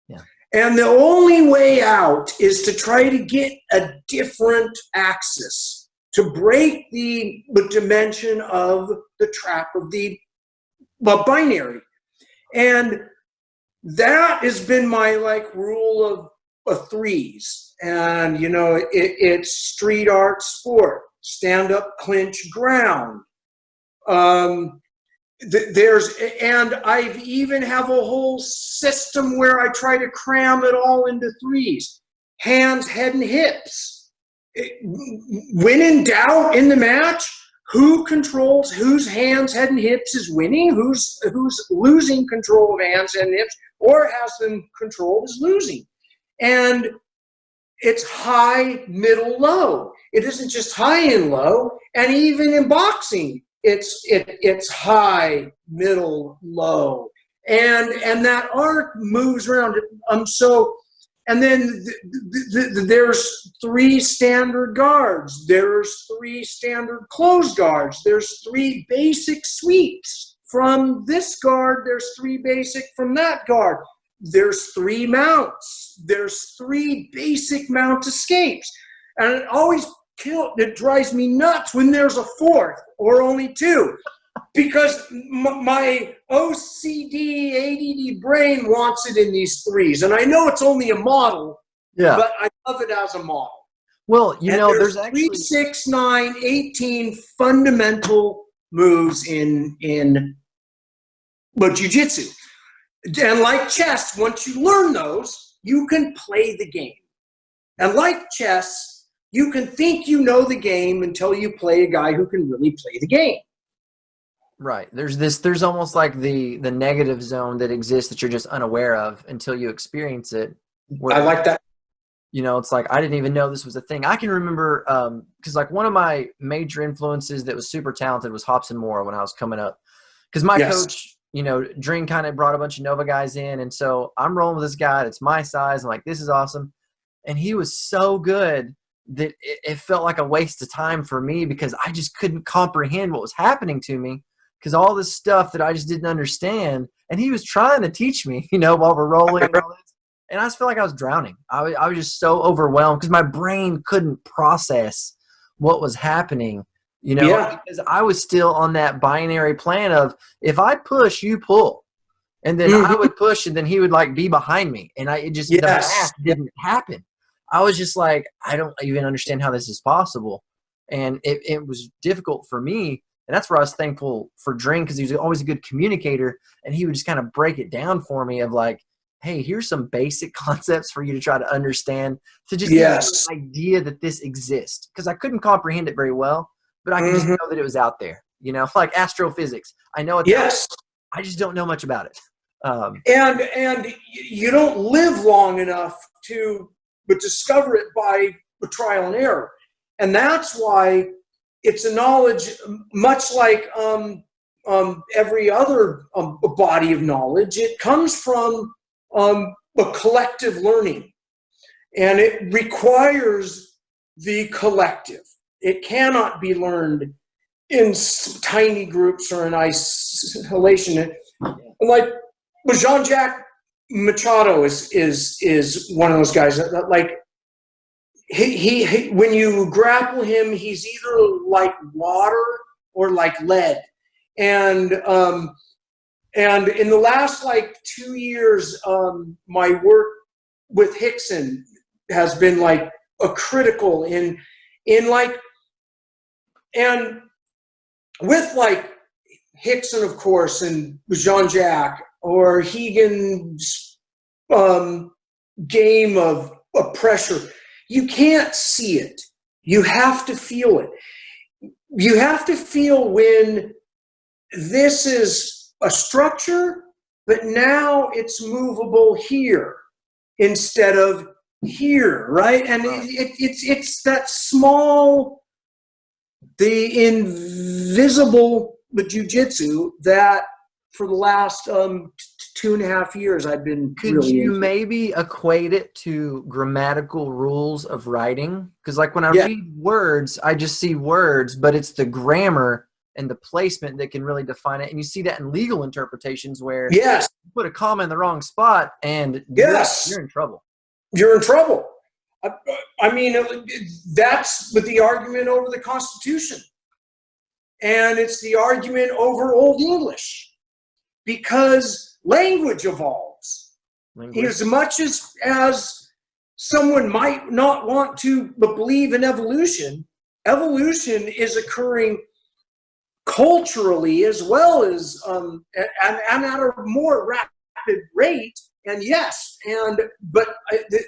Yeah. And the only way out is to try to get a different axis, to break the dimension of the trap of the binary. And that has been my rule of threes. And it's street art sport, stand up, clinch, ground. And I've even have a whole system where I try to cram it all into threes. Hands, head, and hips. When in doubt in the match, who controls whose hands, head, and hips is winning, who's losing control of hands, head, and hips, or has them controlled is losing. And it's high, middle, low. It isn't just high and low. And even in boxing, it's high, middle, low. And that arc moves around. And then there's 3 standard guards. There's 3 standard closed guards. There's 3 basic sweeps from this guard. There's 3 basic from that guard. There's 3 mounts. There's 3 basic mount escapes. And it drives me nuts when there's a 4th or only 2. Because my OCD, ADD brain wants it in these 3s. And I know it's only a model, but I love it as a model. Well, there's 3, actually 6, 9, 18 fundamental moves in Jiu Jitsu. And like chess, once you learn those, you can play the game. And like chess, you can think you know the game until you play a guy who can really play the game. Right. There's almost like the negative zone that exists that you're just unaware of until you experience it. I like that. It's like, I didn't even know this was a thing. I can remember, because like one of my major influences that was super talented was Hobson Moore when I was coming up. Because my coach, Dring kind of brought a bunch of Nova guys in. And so I'm rolling with this guy that's my size. I'm like, this is awesome. And he was so good that it felt like a waste of time for me because I just couldn't comprehend what was happening to me. Because all this stuff that I just didn't understand, and he was trying to teach me, while we're rolling and all this, and I just felt like I was drowning. I was just so overwhelmed because my brain couldn't process what was happening, because I was still on that binary plan of if I push, you pull, and then I would push, and then he would be behind me, and the math didn't happen. I was just like, I don't even understand how this is possible, and it was difficult for me. And that's where I was thankful for Dring because he was always a good communicator, and he would just kind of break it down for me of like, hey, here's some basic concepts for you to try to understand to just get an idea that this exists. Because I couldn't comprehend it very well, but I could just know that it was out there, like astrophysics. I know it's out there. I just don't know much about it. And you don't live long enough to discover it by trial and error. And that's why it's a knowledge much like every other body of knowledge. It comes from a collective learning, and it requires the collective. It cannot be learned in tiny groups or in isolation. Like But Jean-Jacques Machado is one of those guys that like he when you grapple him, he's either like water or like lead. And in the last like 2 years, my work with Hickson has been like a critical in like, and with like Hickson, of course, and Jean-Jacques, or Hegan's game of pressure. You can't see it. You have to feel it. You have to feel when this is a structure, but now it's movable here instead of here, right? And it's that small, the invisible jiu-jitsu that for the last 2.5 years I've been Could you maybe equate it to grammatical rules of writing? Because like when I read words, I just see words, but it's the grammar and the placement that can really define it. And you see that in legal interpretations where you put a comma in the wrong spot and you're in trouble. You're in trouble. I mean, that's with the argument over the Constitution. And it's the argument over Old English. Because language evolves. As much as someone might not want to believe in evolution, evolution is occurring culturally as well as and at a more rapid rate. And but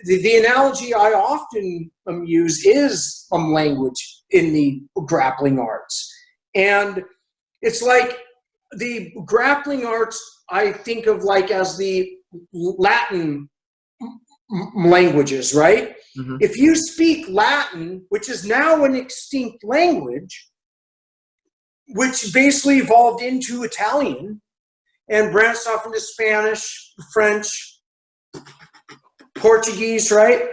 the analogy I often use is language in the grappling arts. And it's like the grappling arts I think of like as the Latin languages, right? Mm-hmm. If you speak Latin, which is now an extinct language, which basically evolved into Italian and branched off into Spanish, French, Portuguese, right?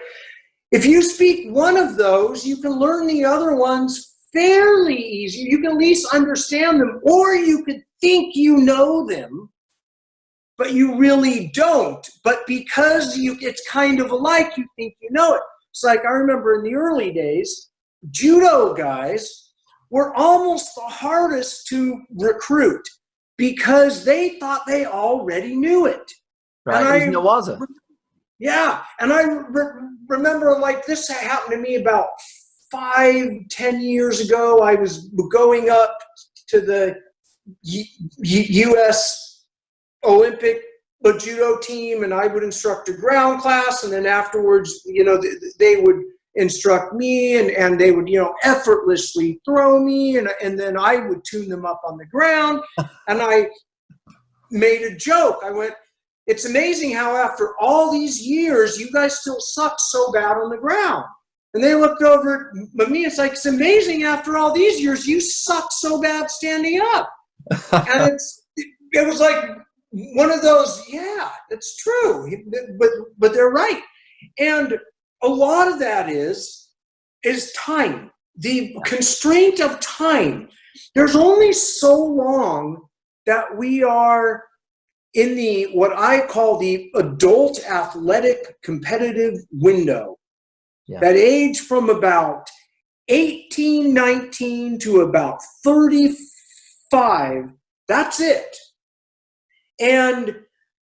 If you speak one of those, you can learn the other ones fairly easy. You can at least understand them, or you could think you know them, but you really don't. But because it's kind of alike, you think you know it. It's like I remember in the early days, judo guys were almost the hardest to recruit because they thought they already knew it. Right, it was Nawaza. Yeah, and I remember like this happened to me about 5-10 years ago. I was going up to the U.S. Olympic judo team, and I would instruct a ground class, and then afterwards, they would instruct me, and they would, effortlessly throw me, and then I would tune them up on the ground, and I made a joke. I went, "It's amazing how after all these years, you guys still suck so bad on the ground." And they looked over at me. It's like, it's amazing after all these years, you suck so bad standing up. And it was like one of those, yeah, it's true. But they're right. And a lot of that is time. The constraint of time. There's only so long that we are in the, what I call the adult athletic competitive window. Yeah. That age from about 18, 19 to about 35, that's it. And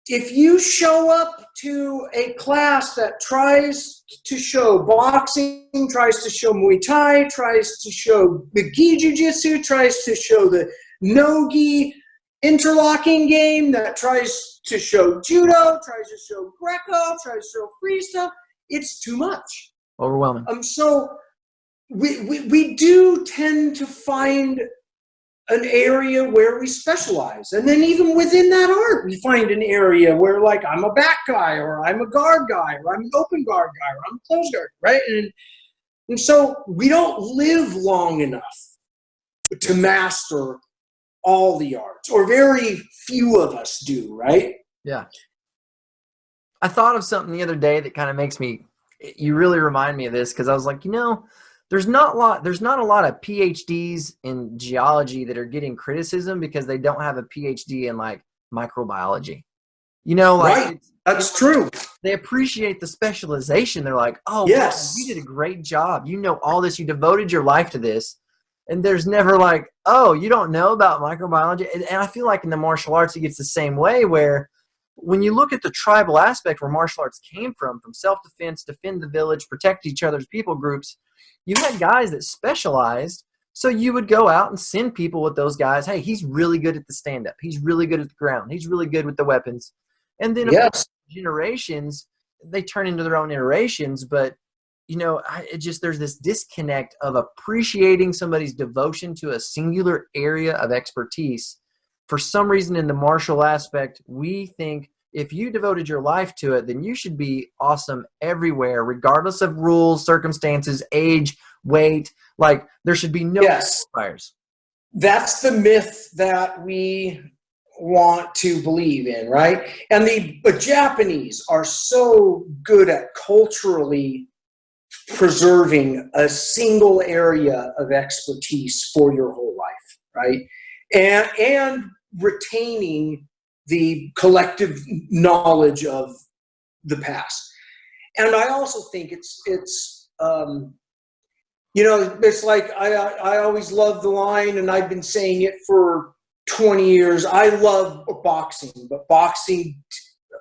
if you show up to a class that tries to show boxing, tries to show Muay Thai, tries to show the gi jiu-jitsu, tries to show the no-gi interlocking game, that tries to show judo, tries to show Greco, tries to show freestyle, it's too much. Overwhelming. So we do tend to find an area where we specialize. And then even within that art, we find an area where like I'm a back guy, or I'm a guard guy, or I'm an open guard guy, or I'm a closed guard, right? And so we don't live long enough to master all the arts, or very few of us do, right? Yeah. I thought of something the other day that kind of makes me, you really remind me of this, because I was like, there's not a lot of PhDs in geology that are getting criticism because they don't have a PhD in like microbiology. You know, like Right. That's true. they appreciate the specialization. They're like, oh, wow, Yes. you did a great job. You know all this. You devoted your life to this. And there's never like, oh, you don't know about microbiology. And I feel like in the martial arts, it gets the same way, where when you look at the tribal aspect where martial arts came from self-defense, defend the village, protect each other's people groups, you had guys that specialized. So you would go out and send people with those guys. Hey, he's really good at the stand-up. He's really good at the ground. He's really good with the weapons. And then, of course, Yes. generations, they turn into their own iterations. But, you know, there's this disconnect of appreciating somebody's devotion to a singular area of expertise. For some reason in the martial aspect, we think if you devoted your life to it, then you should be awesome everywhere, regardless of rules, circumstances, age, weight. Like, there should be no Yes. qualifiers. That's the myth that we want to believe in, right? And the Japanese are so good at culturally preserving a single area of expertise for your whole life, right? And retaining the collective knowledge of the past. And I also think it's you know, it's like I always love the line, and I've been saying it for 20 years. I love boxing, but boxing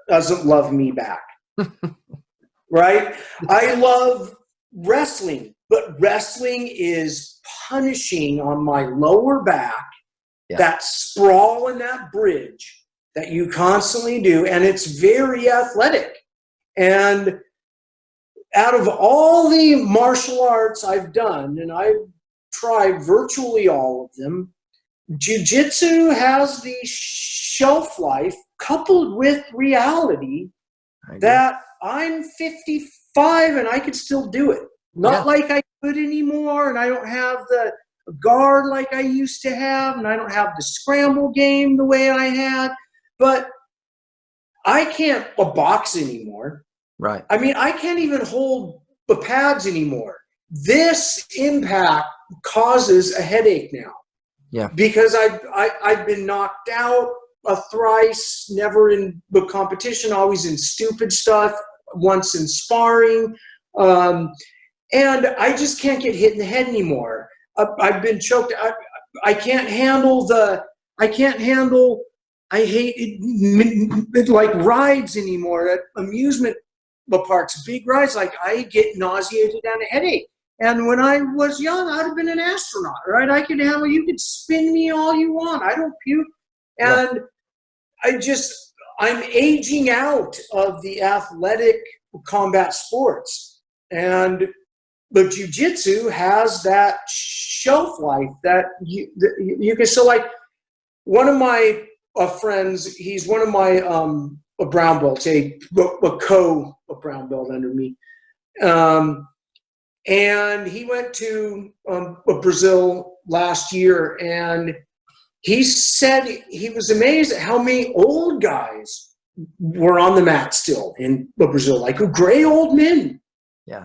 doesn't love me back. Right? I love wrestling, but wrestling is punishing on my lower back, that sprawl in that bridge that you constantly do, and it's very athletic. And out of all the martial arts I've done, and I've tried virtually all of them, Jiu Jitsu has the shelf life coupled with reality that I'm 55 and I could still do it. Not like I could anymore, and I don't have the guard like I used to have, and I don't have the scramble game the way I had, but I can't box anymore. Right. I mean, I can't even hold the pads anymore. This impact causes a headache now. Yeah. Because I've been knocked out thrice, never in the competition, always in stupid stuff, once in sparring. And I just can't get hit in the head anymore. I've been choked. I can't handle I hate it, like rides anymore. At amusement parks, big rides, like I get nauseated and a headache. And when I was young, I'd have been an astronaut, right? I could handle, you could spin me all you want. I don't puke. And I'm aging out of the athletic combat sports. And the jiu-jitsu has that shelf life that you can, so like one of my friends, he's one of my brown belts, a brown belt under me. And he went to Brazil last year, and he said he was amazed at how many old guys were on the mat still in Brazil, like gray old men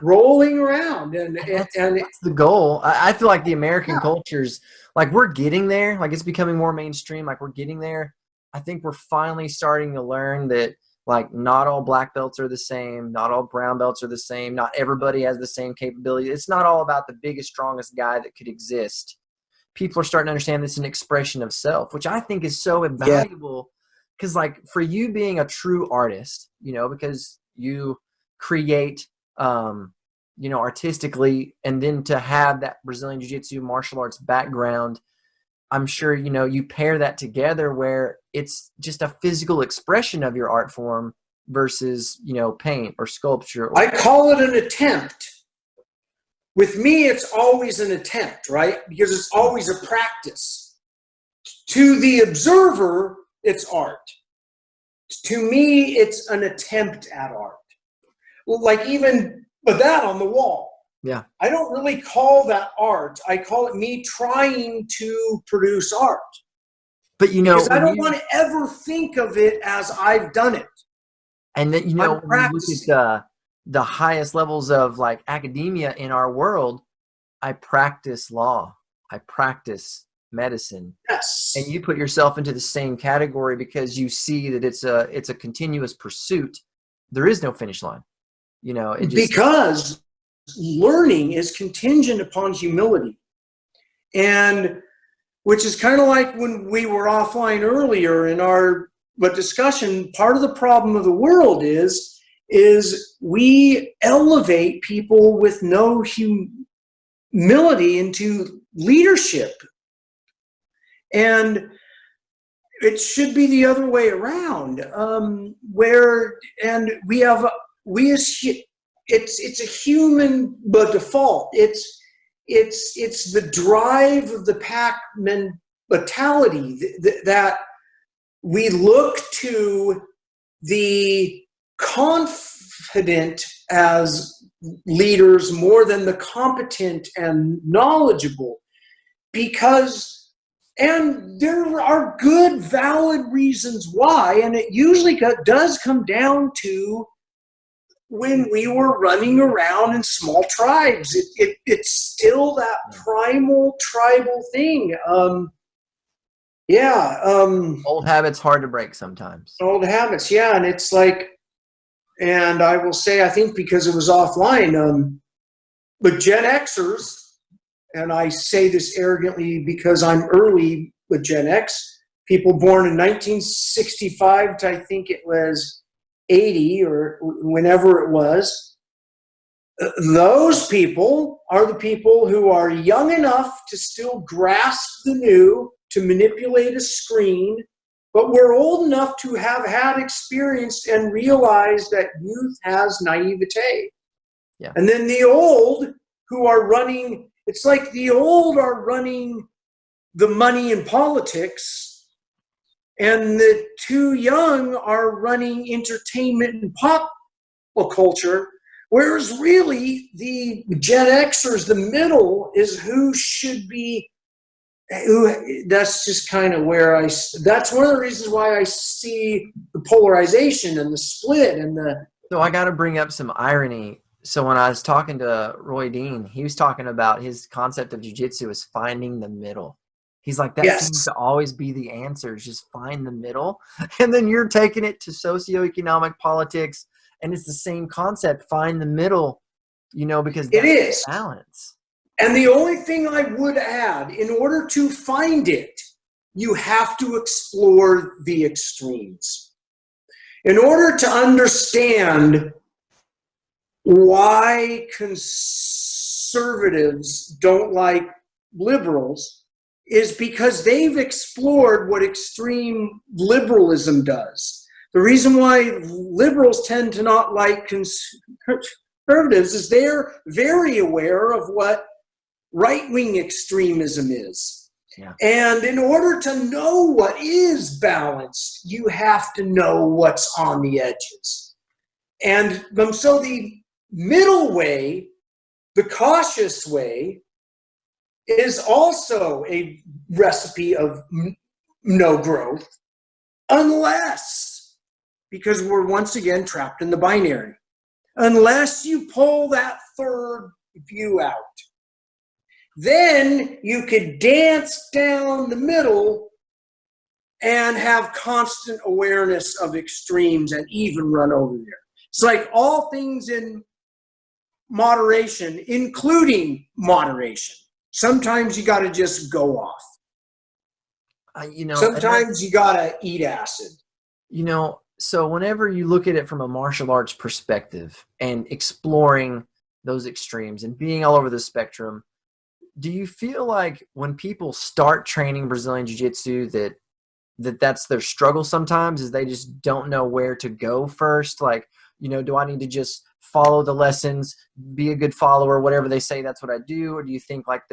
rolling around. And that's the goal. I feel like the American culture's, like, we're getting there. Like, it's becoming more mainstream. Like, we're getting there. I think we're finally starting to learn that, like, not all black belts are the same. Not all brown belts are the same. Not everybody has the same capability. It's not all about the biggest, strongest guy that could exist. People are starting to understand this is an expression of self, which I think is so invaluable. Because, like, for you being a true artist, you know, because you create, you know, artistically, and then to have that Brazilian Jiu-Jitsu martial arts background, I'm sure, you know, you pair that together where it's just a physical expression of your art form versus, you know, paint or sculpture. I call it an attempt. With me, it's always an attempt, right? Because it's always a practice. To the observer, it's art. To me, it's an attempt at art. Like even that on the wall. Yeah. I don't really call that art. I call it me trying to produce art. But, you know, because I don't want to ever think of it as I've done it. And then, you know, when you look at the highest levels of, like, academia in our world, I practice law. I practice medicine, Yes. and you put yourself into the same category because you see that it's a continuous pursuit. There is no finish line. You know, it just, Because learning is contingent upon humility. And which is kind of like when we were offline earlier in our discussion, part of the problem of the world is we elevate people with no humility into leadership. And it should be the other way around, it's a human default. It's the drive of the pack mentality that we look to the confident as leaders more than the competent and knowledgeable, and there are good, valid reasons why, and it usually does come down to when we were running around in small tribes. It's still that primal tribal thing. old habits hard to break sometimes. Old habits, yeah. And it's like, and I will say, I think because it was offline, but Gen Xers, and I say this arrogantly because I'm early with Gen X, people born in 1965 to I think it was 80 or whenever it was, those people are the people who are young enough to still grasp the new, to manipulate a screen, but we're old enough to have had experience and realize that youth has naivete. Yeah. And then the old who are running, it's like the old are running the money in politics, and the too young are running entertainment and pop culture, whereas really the Gen Xers, the middle, is who should be. That's just kind of where that's one of the reasons why I see the polarization and the split and the. So I got to bring up some irony. So when I was talking to Roy Dean, he was talking about his concept of jiu-jitsu is finding the middle. He's like, that seems to always be the answer, is just find the middle. And then you're taking it to socioeconomic politics, and it's the same concept, find the middle, because it is balance. And the only thing I would add, in order to find it, you have to explore the extremes. In order to understand why conservatives don't like liberals, is because they've explored what extreme liberalism does. The reason why liberals tend to not like conservatives is they're very aware of what right-wing extremism is. Yeah. And in order to know what is balanced, you have to know what's on the edges. And so the middle way, the cautious way, is also a recipe of no growth, unless, because we're once again trapped in the binary, unless you pull that third view out. Then you could dance down the middle and have constant awareness of extremes and even run over there. It's like all things in moderation, including moderation. Sometimes you got to just go off. Sometimes you got to eat acid. So whenever you look at it from a martial arts perspective and exploring those extremes and being all over the spectrum, do you feel like when people start training Brazilian Jiu-Jitsu that's their struggle sometimes, is they just don't know where to go first? Like, do I need to just follow the lessons, be a good follower, whatever they say, that's what I do? Or do you think like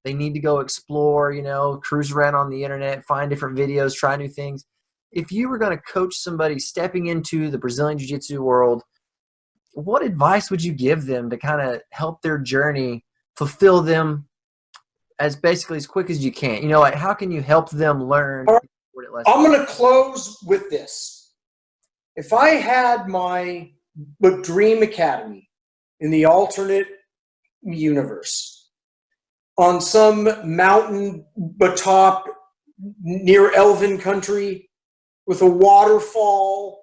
they need to go explore, cruise around on the internet, find different videos, try new things? If you were going to coach somebody stepping into the Brazilian Jiu-Jitsu world, what advice would you give them to kind of help their journey fulfill them as quick as you can? Like how can you help them learn? I'm going to close with this. If I had my dream academy in the alternate universe, on some mountain atop near Elven country with a waterfall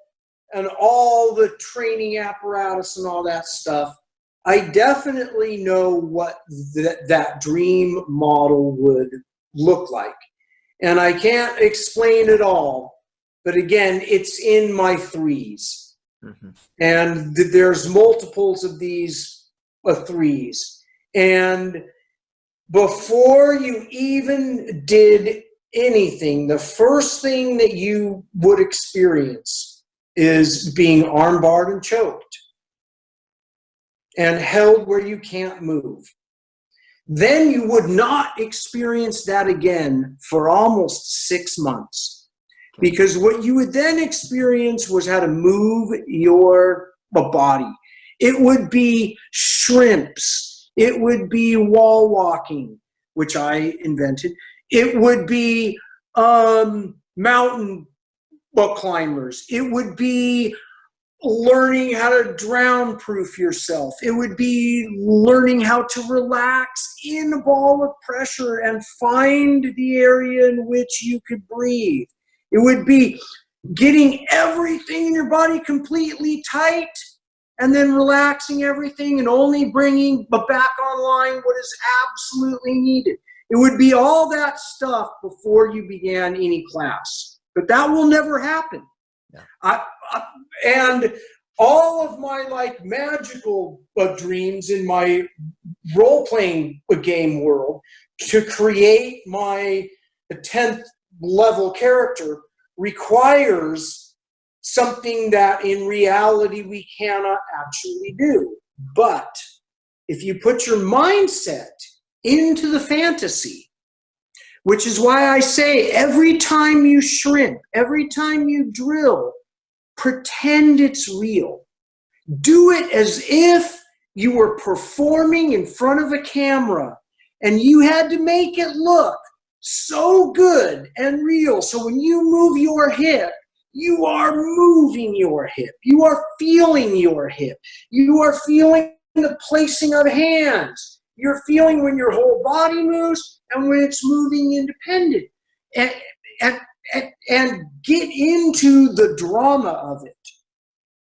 and all the training apparatus and all that stuff, I definitely know what that dream model would look like. And I can't explain it all, but again, it's in my 3's. Mm-hmm. And there's multiples of these 3's. And before you even did anything, the first thing that you would experience is being armbarred and choked and held where you can't move. Then you would not experience that again for almost 6 months, because what you would then experience was how to move your body. It would be shrimps. It would be wall walking, which I invented. It would be mountain climbers. It would be learning how to drown proof yourself. It would be learning how to relax in a ball of pressure and find the area in which you could breathe. It would be getting everything in your body completely tight and then relaxing everything and only bringing back online what is absolutely needed. It would be all that stuff before you began any class. But that will never happen. Yeah. And all of my magical dreams in my role-playing game world to create my 10th level character requires something that in reality we cannot actually do. But if you put your mindset into the fantasy, which is why I say every time you shrimp, every time you drill, pretend it's real. Do it as if you were performing in front of a camera and you had to make it look so good and real. So when you move your hip, you are moving your hip. You are feeling your hip. You are feeling the placing of hands. You're feeling when your whole body moves and when it's moving independent. And get into the drama of it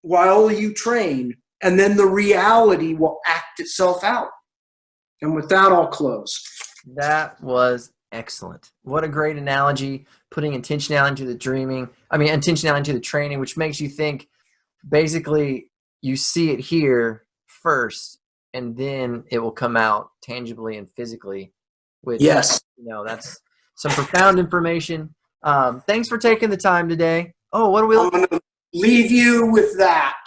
while you train, and then the reality will act itself out. And with that, I'll close. That was excellent. What a great analogy, putting intentionality into the intentionality into the training, which makes you think basically you see it here first, and then it will come out tangibly and physically. Which, yes, that's some profound information. Thanks for taking the time today. Oh, what are we? I'm going to leave you with that.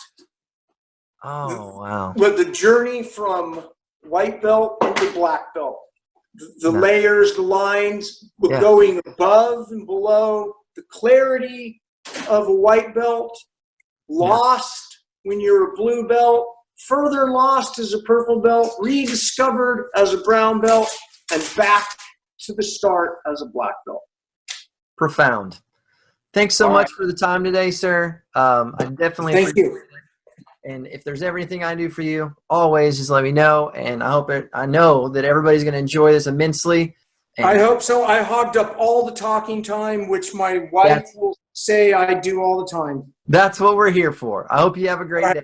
Oh, wow. With the journey from white belt into black belt. The layers, the lines, going above and below, the clarity of a white belt, lost when you're a blue belt, further lost as a purple belt, rediscovered as a brown belt, and back to the start as a black belt. Profound. Thanks so much for the time today, sir. I definitely thank you. And if there's anything I do for you, always just let me know. And I know that everybody's going to enjoy this immensely. And I hope so. I hogged up all the talking time, which my wife will say I do all the time. That's what we're here for. I hope you have a great day.